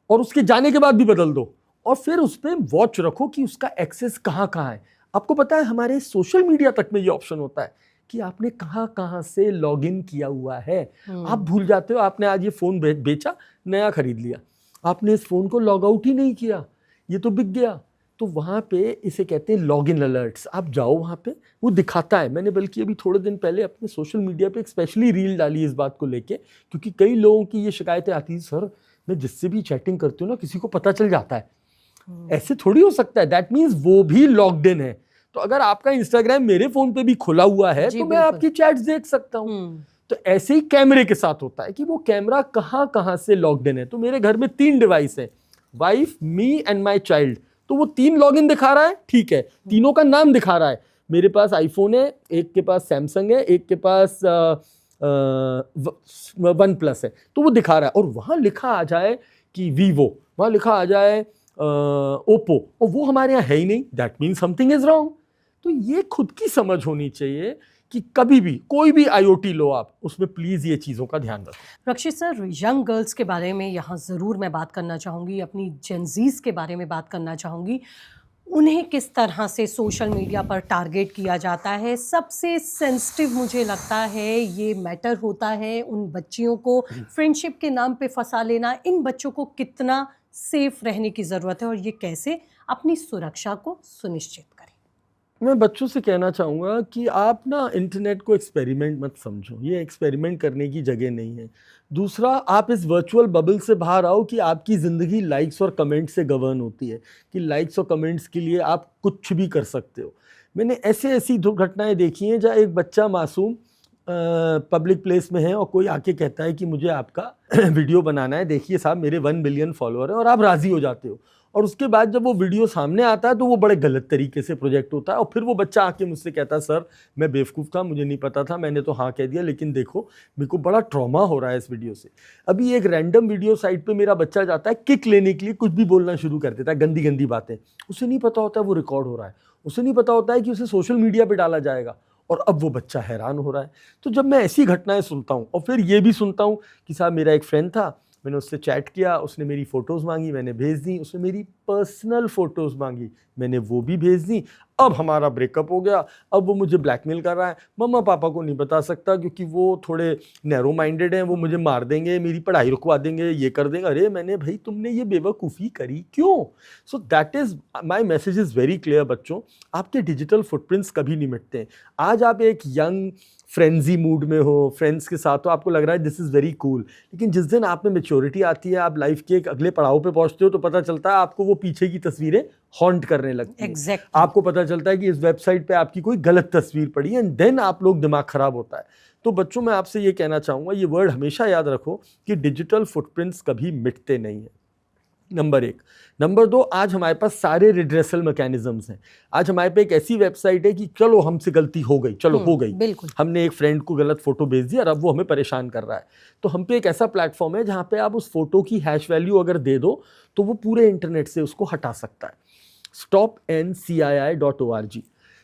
और उसके जाने के बाद भी बदल दो, और फिर उस पर वॉच रखो कि उसका एक्सेस कहाँ कहाँ है। आपको पता है हमारे सोशल मीडिया तक में ये ऑप्शन होता है कि आपने कहाँ कहाँ से लॉग इन किया हुआ है। आप भूल जाते हो, आपने आज ये फ़ोन बेचा, नया खरीद लिया, आपने इस फ़ोन को लॉग आउट ही नहीं किया, ये तो बिक गया। तो वहाँ पे इसे कहते हैं लॉग इन अलर्ट्स। आप जाओ वहाँ पे, वो दिखाता है। मैंने बल्कि अभी थोड़े दिन पहले अपने सोशल मीडिया पे एक स्पेशली रील डाली इस बात को लेके, क्योंकि कई लोगों की ये शिकायतें आती हैं, सर मैं जिससे भी चैटिंग करती हूँ ना किसी को पता चल जाता है। ऐसे थोड़ी हो सकता है, दैट मीन्स वो भी लॉग्ड इन है। तो अगर आपका इंस्टाग्राम मेरे फोन पे भी खुला हुआ है तो मैं आपकी चैट्स देख सकता हूँ। तो ऐसे ही कैमरे के साथ होता है कि वो कैमरा कहाँ कहाँ से लॉग्ड इन है। तो मेरे घर में 3 डिवाइस है, wife, me and my child. तो वो 3 लॉग इन दिखा रहा है, ठीक है, तीनों का नाम दिखा रहा है। मेरे पास आईफोन है, एक के पास सैमसंग है, एक के पास OnePlus है, तो वो दिखा रहा है। और वहाँ लिखा आ जाए कि वीवो, वहाँ लिखा आ जाए ओप्पो, और वो हमारे यहाँ है ही नहीं, that means something is wrong. तो ये खुद की समझ होनी चाहिए कि कभी भी कोई भी IoT लो आप, उसमें प्लीज ये चीज़ों का ध्यान रखें। रक्षित सर, यंग गर्ल्स के बारे में यहाँ ज़रूर मैं बात करना चाहूँगी, अपनी जेनजीज के बारे में बात करना चाहूँगी। उन्हें किस तरह से सोशल मीडिया पर टारगेट किया जाता है? सबसे सेंसिटिव मुझे लगता है ये मैटर होता है उन बच्चियों को फ्रेंडशिप के नाम पे फंसा लेना। इन बच्चों को कितना सेफ रहने की ज़रूरत है और ये कैसे अपनी सुरक्षा को सुनिश्चित करें? मैं बच्चों से कहना चाहूँगा कि आप ना इंटरनेट को एक्सपेरिमेंट मत समझो, ये एक्सपेरिमेंट करने की जगह नहीं है। दूसरा, आप इस वर्चुअल बबल से बाहर आओ कि आपकी ज़िंदगी लाइक्स और कमेंट्स से गवर्न होती है, कि लाइक्स और कमेंट्स के लिए आप कुछ भी कर सकते हो। मैंने ऐसी दुर्घटनाएं देखी हैं जहाँ एक बच्चा मासूम पब्लिक प्लेस में है और कोई आके कहता है कि मुझे आपका वीडियो बनाना है, देखिए साहब मेरे 1 बिलियन फॉलोअर है, और आप राज़ी हो जाते हो। और उसके बाद जब वो वीडियो सामने आता है तो वो बड़े गलत तरीके से प्रोजेक्ट होता है, और फिर वो बच्चा आके मुझसे कहता है, सर मैं बेवकूफ़ था, मुझे नहीं पता था, मैंने तो हाँ कह दिया, लेकिन देखो मेरे को बड़ा ट्रॉमा हो रहा है इस वीडियो से। अभी एक रैंडम वीडियो साइट पे मेरा बच्चा जाता है, किक लेने के लिए कुछ भी बोलना शुरू कर देता है, गंदी गंदी बातें। उसे नहीं पता होता है वो रिकॉर्ड हो रहा है, उसे नहीं पता होता है कि उसे सोशल मीडिया पर डाला जाएगा, और अब वो बच्चा हैरान हो रहा है। तो जब मैं ऐसी घटनाएं सुनता हूँ, और फिर ये भी सुनता हूँ कि साहब मेरा एक फ्रेंड था, मैंने उससे चैट किया, उसने मेरी फ़ोटोज़ मांगी, मैंने भेज दी, उसने मेरी पर्सनल फ़ोटोज़ मांगी, मैंने वो भी भेज दी, अब हमारा ब्रेकअप हो गया, अब वो मुझे ब्लैकमेल कर रहा है। मम्मा पापा को नहीं बता सकता क्योंकि वो थोड़े नैरो माइंडेड हैं, वो मुझे मार देंगे, मेरी पढ़ाई रुकवा देंगे, ये कर देंगे। अरे मैंने भाई तुमने ये बेवकूफ़ी करी क्यों? So that is my message is very clear बच्चों, आपके डिजिटल फुटप्रिंट्स कभी नहीं मिटते। आज आप एक यंग फ्रेंजी मूड में हो, फ्रेंड्स के साथ, तो आपको लग रहा है दिस इज़ वेरी कूल, लेकिन जिस दिन आप में मैच्योरिटी आती है, आप लाइफ के एक अगले पड़ाव पे पहुंचते हो, तो पता चलता है आपको वो पीछे की तस्वीरें हॉन्ट करने लगती हैं। Exactly. आपको पता चलता है कि इस वेबसाइट पे आपकी कोई गलत तस्वीर पड़ी है, एंड देन आप लोग दिमाग खराब होता है। तो बच्चों मैं आपसे ये कहना चाहूँगा, ये वर्ड हमेशा याद रखो कि डिजिटल फुटप्रिंट्स कभी मिटते नहीं हैं, नंबर 1। नंबर 2, आज हमारे पास सारे रिड्रेसल मैकेनिज्म्स हैं। आज हमारे पे एक ऐसी वेबसाइट है कि चलो हमसे गलती हो गई, चलो हो गई, बिल्कुल। हमने एक फ्रेंड को गलत फोटो भेज दिया और अब वो हमें परेशान कर रहा है। तो हम पे एक ऐसा प्लेटफॉर्म है जहाँ पे आप उस फोटो की हैश वैल्यू अगर दे दो तो वो पूरे इंटरनेट से उसको हटा सकता है। stopncii.org।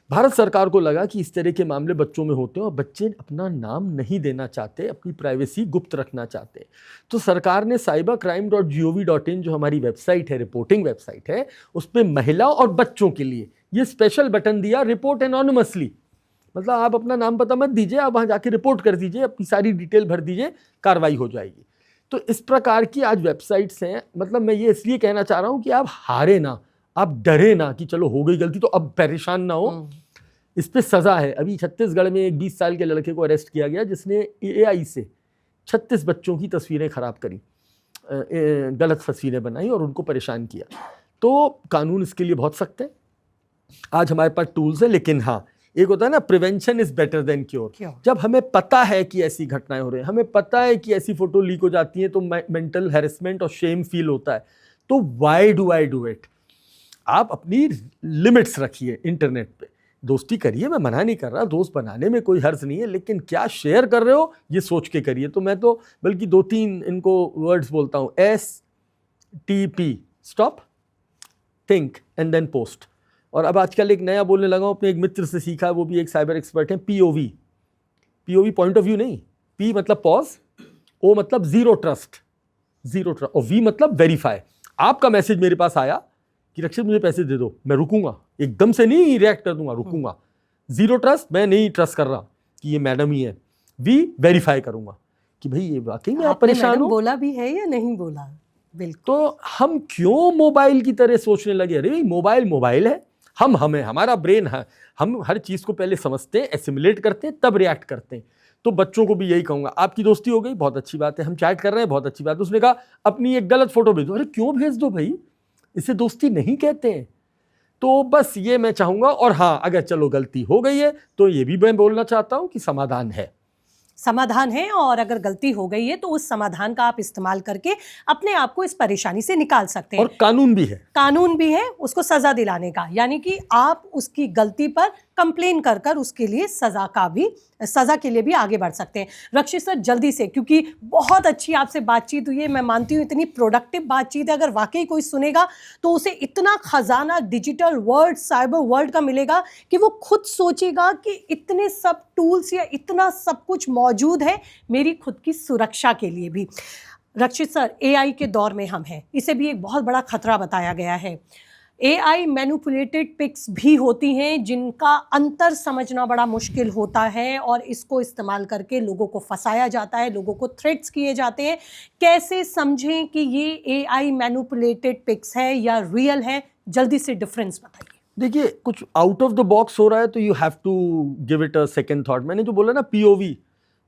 भारत सरकार को लगा कि इस तरह के मामले बच्चों में होते हैं और बच्चे अपना नाम नहीं देना चाहते, अपनी प्राइवेसी गुप्त रखना चाहते, तो सरकार ने cybercrime.gov.in जो हमारी वेबसाइट है, रिपोर्टिंग वेबसाइट है, उस पर महिला और बच्चों के लिए ये स्पेशल बटन दिया, रिपोर्ट एनोनिमसली। मतलब आप अपना नाम पता मत दीजिए, आप वहाँ जाके रिपोर्ट कर दीजिए, अपनी सारी डिटेल भर दीजिए, कार्रवाई हो जाएगी। तो इस प्रकार की आज वेबसाइट्स हैं। मतलब मैं ये इसलिए कहना चाह रहा हूँ कि आप हारे ना, आप डरे ना कि चलो हो गई गलती तो अब परेशान ना हो। इस पे सज़ा है। अभी छत्तीसगढ़ में एक 20 साल के लड़के को अरेस्ट किया गया जिसने AI से 36 बच्चों की तस्वीरें खराब करी, गलत तस्वीरें बनाई और उनको परेशान किया। तो कानून इसके लिए बहुत सख्त है। आज हमारे पास टूल्स हैं, लेकिन हाँ, एक होता है ना, prevention is better than cure. जब हमें पता है कि ऐसी घटनाएं हो रही हैं, हमें पता है कि ऐसी फोटो लीक हो जाती है तो मेंटल हैरेसमेंट और शेम फील होता है, तो why do I do it. आप अपनी लिमिट्स रखिए इंटरनेट पे, दोस्ती करिए, मैं मना नहीं कर रहा, दोस्त बनाने में कोई हर्ज नहीं है, लेकिन क्या शेयर कर रहे हो ये सोच के करिए। तो मैं तो बल्कि 2-3 इनको वर्ड्स बोलता हूँ, STP, stop, think and then post. और अब आजकल एक नया बोलने लगा हूँ, अपने एक मित्र से सीखा, वो भी एक साइबर एक्सपर्ट है, POV, पॉइंट ऑफ व्यू नहीं, P मतलब पॉज, O मतलब जीरो ट्रस्ट, और V मतलब वेरीफाई। आपका मैसेज मेरे पास आया कि रक्षित मुझे पैसे दे दो, मैं रुकूंगा, एकदम से नहीं रिएक्ट कर दूंगा, रुकूंगा। जीरो ट्रस्ट, मैं नहीं ट्रस्ट कर रहा, कि ये मैडम ही है, वी वेरीफाई करूंगा कि भाई ये वाकई में आप परेशान हो। बोला भी है या नहीं बोला? बिल्कुल। तो हम क्यों मोबाइल की तरह सोचने लगे, अरे मोबाइल है, हम है, हमारा ब्रेन है, हम हर चीज को पहले समझते हैं, एसिमुलेट करते हैं, तब रिएक्ट करते हैं। तो बच्चों को भी यही कहूंगा, आपकी दोस्ती हो गई, बहुत अच्छी बात है, हम चैट कर रहे हैं, बहुत अच्छी बात है, उसने कहा अपनी एक गलत फोटो भेज दो, अरे क्यों भेज दो भाई, इसे दोस्ती नहीं कहते हैं। तो बस ये मैं चाहूंगा। और हाँ, अगर चलो गलती हो गई है तो ये भी मैं बोलना चाहता हूं कि समाधान है, और अगर गलती हो गई है तो उस समाधान का आप इस्तेमाल करके अपने आप को इस परेशानी से निकाल सकते हैं। और कानून भी है उसको सजा दिलाने का, यानी कि आप उसकी गलती पर कंप्लेन कर उसके लिए सजा के लिए भी आगे बढ़ सकते हैं। रक्षित सर, जल्दी से, क्योंकि बहुत अच्छी आपसे बातचीत हुई है, मैं मानती हूँ इतनी प्रोडक्टिव बातचीत है, अगर वाकई कोई सुनेगा तो उसे इतना खजाना डिजिटल वर्ल्ड, साइबर वर्ल्ड का मिलेगा कि वो खुद सोचेगा कि इतने सब टूल्स या इतना सब कुछ मौजूद है मेरी खुद की सुरक्षा के लिए भी। रक्षित सर, एआई के दौर में हम हैं, इसे भी एक बहुत बड़ा खतरा बताया गया है। एआई मैनिपुलेटेड पिक्स भी होती हैं जिनका अंतर समझना बड़ा मुश्किल होता है, और इसको इस्तेमाल करके लोगों को फंसाया जाता है, लोगों को थ्रेट्स किए जाते हैं। कैसे समझें कि ये एआई मैनिपुलेटेड पिक्स है या रियल है? जल्दी से डिफरेंस बताइए। देखिए, कुछ आउट ऑफ द बॉक्स हो रहा है तो you have to give it a second thought. मैंने जो बोला ना, पीओवी,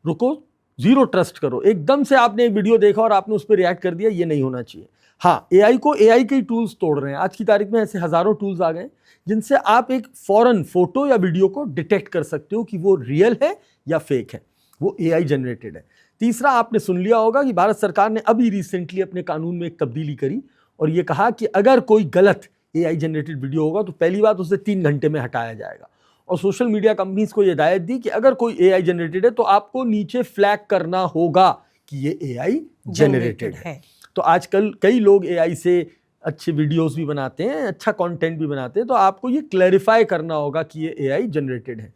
रुको, जीरो ट्रस्ट करो। एकदम से आपने एक वीडियो देखा और आपने उस पर रिएक्ट कर दिया, ये नहीं होना चाहिए। हाँ, एआई को एआई के टूल्स तोड़ रहे हैं। आज की तारीख में ऐसे हजारों टूल्स आ गए जिनसे आप एक फौरन फोटो या वीडियो को डिटेक्ट कर सकते हो कि वो रियल है या फेक है, वो एआई जनरेटेड है। तीसरा, आपने सुन लिया होगा कि भारत सरकार ने अभी रिसेंटली अपने कानून में एक तब्दीली करी और ये कहा कि अगर कोई गलत एआई जनरेटेड वीडियो होगा तो पहली बात उसे 3 घंटे में हटाया जाएगा। और सोशल मीडिया कंपनीज को ये हिदायत दी कि अगर कोई एआई जनरेटेड है तो आपको नीचे फ्लैग करना होगा कि ये एआई जनरेटेड है। तो आजकल कई लोग एआई से अच्छे वीडियोस भी बनाते हैं, अच्छा कंटेंट भी बनाते हैं, तो आपको ये क्लैरिफाई करना होगा कि ये एआई जनरेटेड है।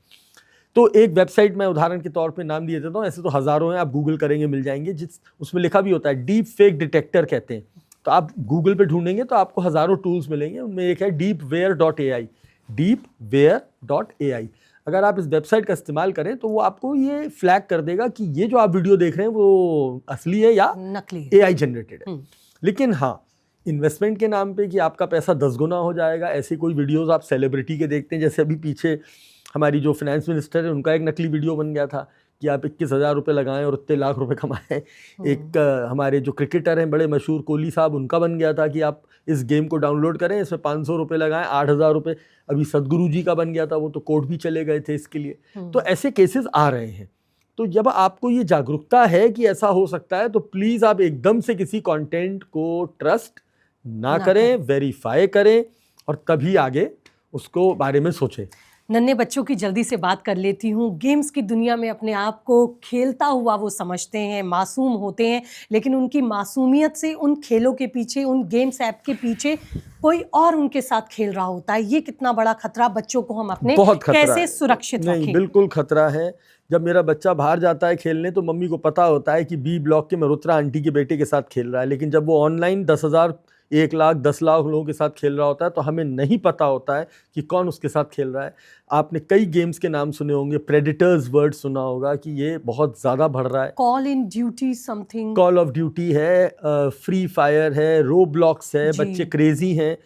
तो एक वेबसाइट मैं उदाहरण के तौर पे नाम दिए देता हूँ, ऐसे तो हजारों हैं, आप गूगल करेंगे मिल जाएंगे, उसमें लिखा भी होता है डीप फेक डिटेक्टर कहते हैं। तो आप गूगल पे ढूंढेंगे तो आपको हजारों टूल्स मिलेंगे, उनमें एक है deepware.ai, deepware.ai। अगर आप इस वेबसाइट का इस्तेमाल करें तो वो आपको ये फ्लैग कर देगा कि ये जो आप वीडियो देख रहे हैं वो असली है या नकली, एआई जनरेटेड है। लेकिन हाँ, इन्वेस्टमेंट के नाम पे कि आपका पैसा 10 गुना हो जाएगा, ऐसे कोई वीडियोस आप सेलिब्रिटी के देखते हैं। जैसे अभी पीछे हमारी जो फाइनेंस मिनिस्टर है, उनका एक नकली वीडियो बन गया था कि आप 21,000 रुपये लगाएं और इतने लाख रुपए कमाएं। एक हमारे जो क्रिकेटर हैं बड़े मशहूर, कोहली साहब, उनका बन गया था कि आप इस गेम को डाउनलोड करें, इसमें 500 रुपये लगाएं, 8,000 रुपये। अभी सदगुरु जी का बन गया था, वो तो कोर्ट भी चले गए थे इसके लिए। तो ऐसे केसेस आ रहे हैं। तो जब आपको ये जागरूकता है कि ऐसा हो सकता है तो प्लीज़ आप एकदम से किसी कंटेंट को ट्रस्ट ना करें, वेरीफाई करें और तभी आगे उसको बारे में सोचें। नन्हे बच्चों की जल्दी से बात कर लेती हूँ। गेम्स की दुनिया में अपने आप को खेलता हुआ वो समझते हैं, मासूम होते हैं, लेकिन उनकी मासूमियत से उन खेलों के पीछे, उन गेम्स ऐप के पीछे कोई और उनके साथ खेल रहा होता है। ये कितना बड़ा खतरा, बच्चों को हम अपने कैसे सुरक्षित रखें? नहीं, बिल्कुल खतरा है। जब मेरा बच्चा बाहर जाता है खेलने तो मम्मी को पता होता है कि बी ब्लॉक के मल्होत्रा आंटी के बेटे के साथ खेल रहा है, लेकिन जब वो ऑनलाइन 10,000, 1 लाख, 10 लाख लोगों के साथ खेल रहा होता है तो हमें नहीं पता होता है कि कौन उसके साथ खेल रहा है। आपने कई गेम्स के नाम सुने होंगे, प्रेडिटर्स वर्ड सुना होगा कि ये बहुत ज़्यादा बढ़ रहा है। Call in duty something, call of duty है, फ्री फायर है, रोब्लॉक्स है, बच्चे क्रेजी हैं।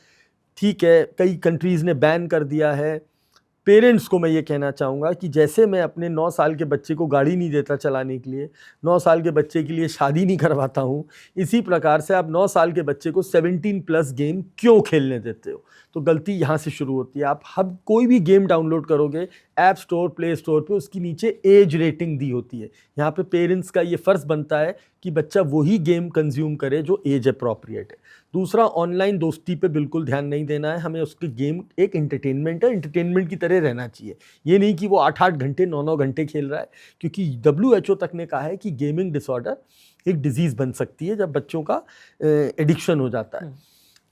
ठीक है, कई कंट्रीज़ ने बैन कर दिया है। पेरेंट्स को मैं ये कहना चाहूँगा कि जैसे मैं अपने 9 साल के बच्चे को गाड़ी नहीं देता चलाने के लिए, 9 साल के बच्चे के लिए शादी नहीं करवाता हूँ, इसी प्रकार से आप 9 साल के बच्चे को 17+ गेम क्यों खेलने देते हो? तो गलती यहाँ से शुरू होती है। आप हब कोई भी गेम डाउनलोड करोगे ऐप स्टोर, प्ले स्टोर पे, उसकी नीचे एज रेटिंग दी होती है। यहाँ पे पेरेंट्स का ये फ़र्ज़ बनता है कि बच्चा वही गेम कंज्यूम करे जो एज अप्रोप्रिएट है। दूसरा, ऑनलाइन दोस्ती पे बिल्कुल ध्यान नहीं देना है हमें। उसके गेम एक एंटरटेनमेंट है, एंटरटेनमेंट की तरह रहना चाहिए। ये नहीं कि वो 8-8 घंटे, 9-9 घंटे खेल रहा है, क्योंकि WHO तक ने कहा है कि गेमिंग डिसऑर्डर एक डिजीज़ बन सकती है जब बच्चों का एडिक्शन हो जाता है।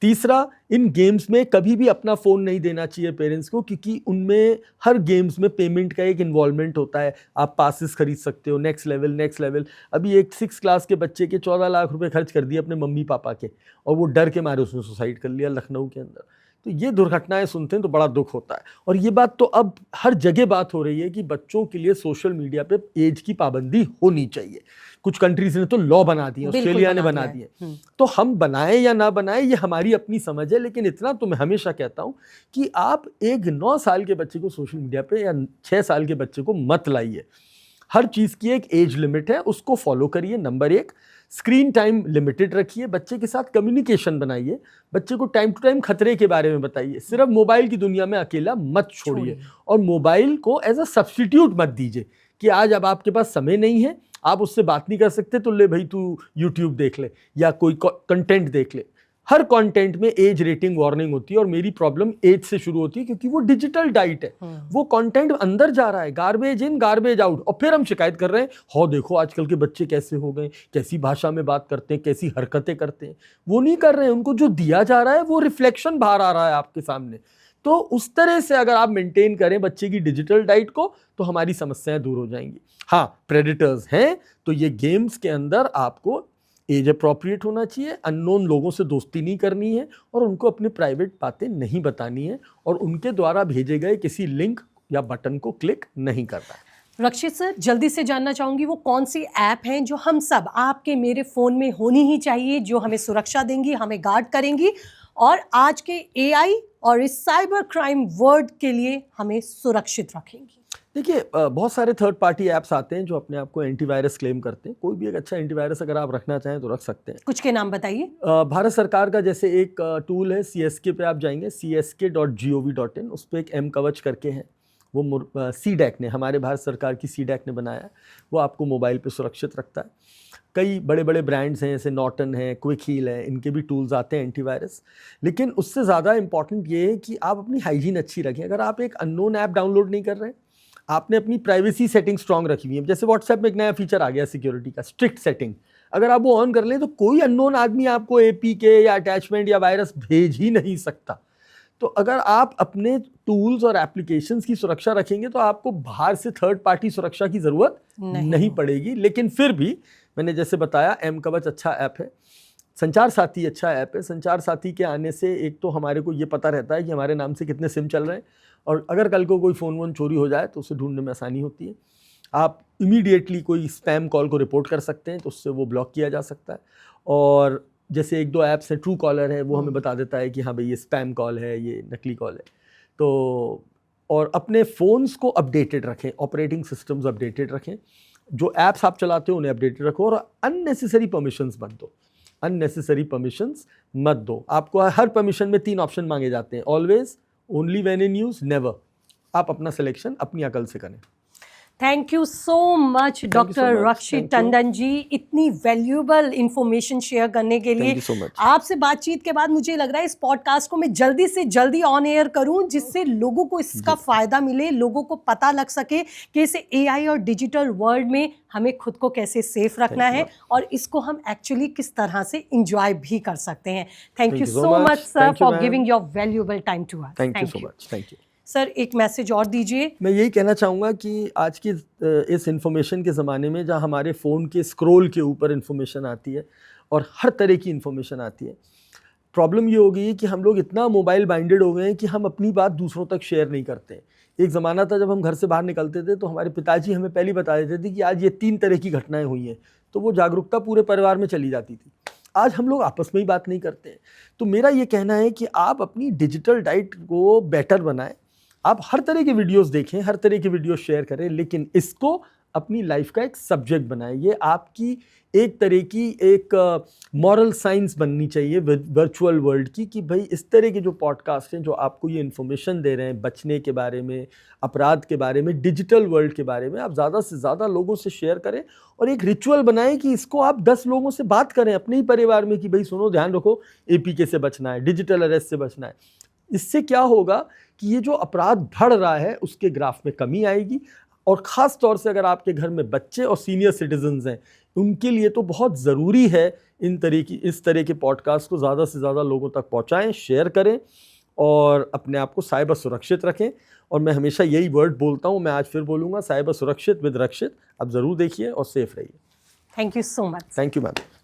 तीसरा, इन गेम्स में कभी भी अपना फ़ोन नहीं देना चाहिए पेरेंट्स को, क्योंकि उनमें हर गेम्स में पेमेंट का एक इन्वॉल्वमेंट होता है। आप पासेस खरीद सकते हो, नेक्स्ट लेवल। अभी एक 6 क्लास के बच्चे के 14 लाख रुपए खर्च कर दिए अपने मम्मी पापा के, और वो डर के मारे उसने सुसाइड कर लिया लखनऊ के अंदर। तो ये दुर्घटनाएं सुनते हैं तो बड़ा दुख होता है। और ये बात तो अब हर जगह बात हो रही है कि बच्चों के लिए सोशल मीडिया पे एज की पाबंदी होनी चाहिए। कुछ कंट्रीज ने तो लॉ बना दिए, ऑस्ट्रेलिया ने बना दिए। तो हम बनाए या ना बनाए ये हमारी अपनी समझ है, लेकिन इतना तो मैं हमेशा कहता हूं कि आप एक 9 साल के बच्चे को सोशल मीडिया पे या 6 साल के बच्चे को मत लाइए। हर चीज़ की एक एज लिमिट है, उसको फॉलो करिए। नंबर 1, स्क्रीन टाइम लिमिटेड रखिए, बच्चे के साथ कम्युनिकेशन बनाइए, बच्चे को टाइम टू टाइम खतरे के बारे में बताइए। सिर्फ मोबाइल की दुनिया में अकेला मत छोड़िए, और मोबाइल को एज अ सब्स्टिट्यूट मत दीजिए कि आज अब आपके पास समय नहीं है, आप उससे बात नहीं कर सकते, तो ले भाई तू यूट्यूब देख ले या कोई कंटेंट देख ले। हर कंटेंट में एज रेटिंग वार्निंग होती है, और मेरी प्रॉब्लम एज से शुरू होती है क्योंकि वो डिजिटल डाइट है। वो कंटेंट अंदर जा रहा है, गार्बेज इन गार्बेज आउट, और फिर हम शिकायत कर रहे हैं, हो देखो आजकल के बच्चे कैसे हो गए, कैसी भाषा में बात करते हैं, कैसी हरकतें करते हैं। वो नहीं कर रहे हैं, उनको जो दिया जा रहा है वो रिफ्लेक्शन बाहर आ रहा है आपके सामने। तो उस तरह से अगर आप मेंटेन करें बच्चे की डिजिटल डाइट को, तो हमारी समस्याएं दूर हो जाएंगी। हाँ, प्रेडिटर्स हैं तो ये गेम्स के अंदर आपको एज अप्रोप्रिएट होना चाहिए, अननोन लोगों से दोस्ती नहीं करनी है, और उनको अपनी प्राइवेट बातें नहीं बतानी है, और उनके द्वारा भेजे गए किसी लिंक या बटन को क्लिक नहीं करना है। रक्षित सर, जल्दी से जानना चाहूंगी वो कौन सी ऐप हैं जो हम सब, आपके मेरे फ़ोन में होनी ही चाहिए, जो हमें सुरक्षा देंगी, हमें गार्ड करेंगी और आज के एआई और इस साइबर क्राइम वर्ल्ड के लिए हमें सुरक्षित रखेंगी? देखिए, बहुत सारे थर्ड पार्टी ऐप्स आते हैं जो अपने आप को एंटीवायरस क्लेम करते हैं। कोई भी एक अच्छा एंटीवायरस अगर आप रखना चाहें तो रख सकते हैं। कुछ के नाम बताइए। भारत सरकार का जैसे एक टूल है, CSK पे आप जाएंगे, csk.gov.in, उस पर एक M कवच करके है, वो CDAC ने, हमारे भारत सरकार की CDAC ने बनाया है। वो आपको मोबाइल पे सुरक्षित रखता है। कई बड़े बड़े ब्रांड्स हैं, जैसे नॉर्टन है, क्विक हील है, इनके भी टूल्स आते हैं एंटीवायरस। लेकिन उससे ज़्यादा इंपॉर्टेंट ये है कि आप अपनी हाइजीन अच्छी रखें। अगर आप एक अननोन ऐप डाउनलोड नहीं कर रहे हैं, आपने अपनी प्राइवेसी सेटिंग स्ट्रांग रखी हुई है। जैसे व्हाट्सएप में एक नया फीचर आ गया सिक्योरिटी का, स्ट्रिक्ट सेटिंग, अगर आप वो ऑन कर लें तो कोई अननोन आदमी आपको APK या अटैचमेंट या वायरस भेज ही नहीं सकता। तो अगर आप अपने टूल्स और एप्लीकेशंस की सुरक्षा रखेंगे तो आपको बाहर से थर्ड पार्टी सुरक्षा की ज़रूरत नहीं पड़ेगी। लेकिन फिर भी मैंने जैसे बताया, M कवच अच्छा ऐप है, संचार साथी अच्छा ऐप है। संचार साथी के आने से एक तो हमारे को ये पता रहता है कि हमारे नाम से कितने सिम चल रहे हैं, और अगर कल को कोई फ़ोन वोन चोरी हो जाए तो उसे ढूंढने में आसानी होती है। आप इमीडिएटली कोई स्पैम कॉल को रिपोर्ट कर सकते हैं, तो उससे वो ब्लॉक किया जा सकता है। और जैसे 1-2 ऐप्स हैं, ट्रू कॉलर है, वो हमें बता देता है कि हाँ भाई ये स्पैम कॉल है, ये नकली कॉल है। तो और अपने फ़ोन्स को अपडेटेड रखें, ऑपरेटिंग सिस्टम्स अपडेटेड रखें, जो ऐप्स आप चलाते हो उन्हें अपडेटेड रखो, और अननेसेसरी परमिशंस मत दो। अननेसेसरी परमिशंस मत दो। आपको हर परमिशन में 3 ऑप्शन मांगे जाते हैं, always, only when in use, never. आप अपना सिलेक्शन अपनी अकल से करें। Thank you so much doctor Rakshit Tandon ji, इतनी वैल्यूएबल इंफॉर्मेशन शेयर करने के लिए। आपसे बातचीत के बाद मुझे लग रहा है इस पॉडकास्ट को मैं जल्दी से जल्दी ऑन एयर करूं, जिससे लोगों को इसका फ़ायदा मिले, लोगों को पता लग सके कि इस AI और डिजिटल वर्ल्ड में हमें खुद को कैसे सेफ रखना है और इसको हम एक्चुअली किस तरह से इंजॉय भी कर सकते हैं। Thank you so much sir for giving your valuable time to us. Thank you so much. Thank you sir. एक मैसेज और दीजिए। मैं यही कहना चाहूँगा कि आज की इस इन्फॉर्मेशन के ज़माने में, जहाँ हमारे फ़ोन के स्क्रॉल के ऊपर इन्फॉर्मेशन आती है और हर तरह की इन्फॉर्मेशन आती है, प्रॉब्लम ये हो गई है कि हम लोग इतना मोबाइल बाइंडेड हो गए हैं कि हम अपनी बात दूसरों तक शेयर नहीं करते। एक ज़माना था जब हम घर से बाहर निकलते थे तो हमारे पिताजी हमें पहले बता देते थे कि आज ये 3 तरह की घटनाएं हुई हैं, तो वो जागरूकता पूरे परिवार में चली जाती थी। आज हम लोग आपस में ही बात नहीं करते हैं। तो मेरा ये कहना है कि आप अपनी डिजिटल डाइट को बेटर बनाएं। आप हर तरह के वीडियोस देखें, हर तरह के वीडियोस शेयर करें, लेकिन इसको अपनी लाइफ का एक सब्जेक्ट बनाएं। ये आपकी एक तरह की एक मॉरल साइंस बननी चाहिए वर्चुअल वर्ल्ड की, कि भाई इस तरह के जो पॉडकास्ट हैं जो आपको ये इन्फॉर्मेशन दे रहे हैं बचने के बारे में, अपराध के बारे में, डिजिटल वर्ल्ड के बारे में, आप ज़्यादा से ज़्यादा लोगों से शेयर करें और एक रिचुअल बनाएं कि इसको आप 10 लोगों से बात करें अपने ही परिवार में कि भाई सुनो, ध्यान रखो, APK से बचना है, डिजिटल अरेस्ट से बचना है। इससे क्या होगा कि ये जो अपराध बढ़ रहा है उसके ग्राफ में कमी आएगी, और ख़ास तौर से अगर आपके घर में बच्चे और सीनियर सिटीजन्स हैं, उनके लिए तो बहुत ज़रूरी है इस तरह के पॉडकास्ट को ज़्यादा से ज़्यादा लोगों तक पहुंचाएं, शेयर करें और अपने आप को साइबर सुरक्षित रखें। और मैं हमेशा यही वर्ड बोलता हूं, मैं आज फिर बोलूँगा, साइबर सुरक्षित विद रक्षित। आप ज़रूर देखिए और सेफ रहिए। Thank you so much. Thank you ma'am.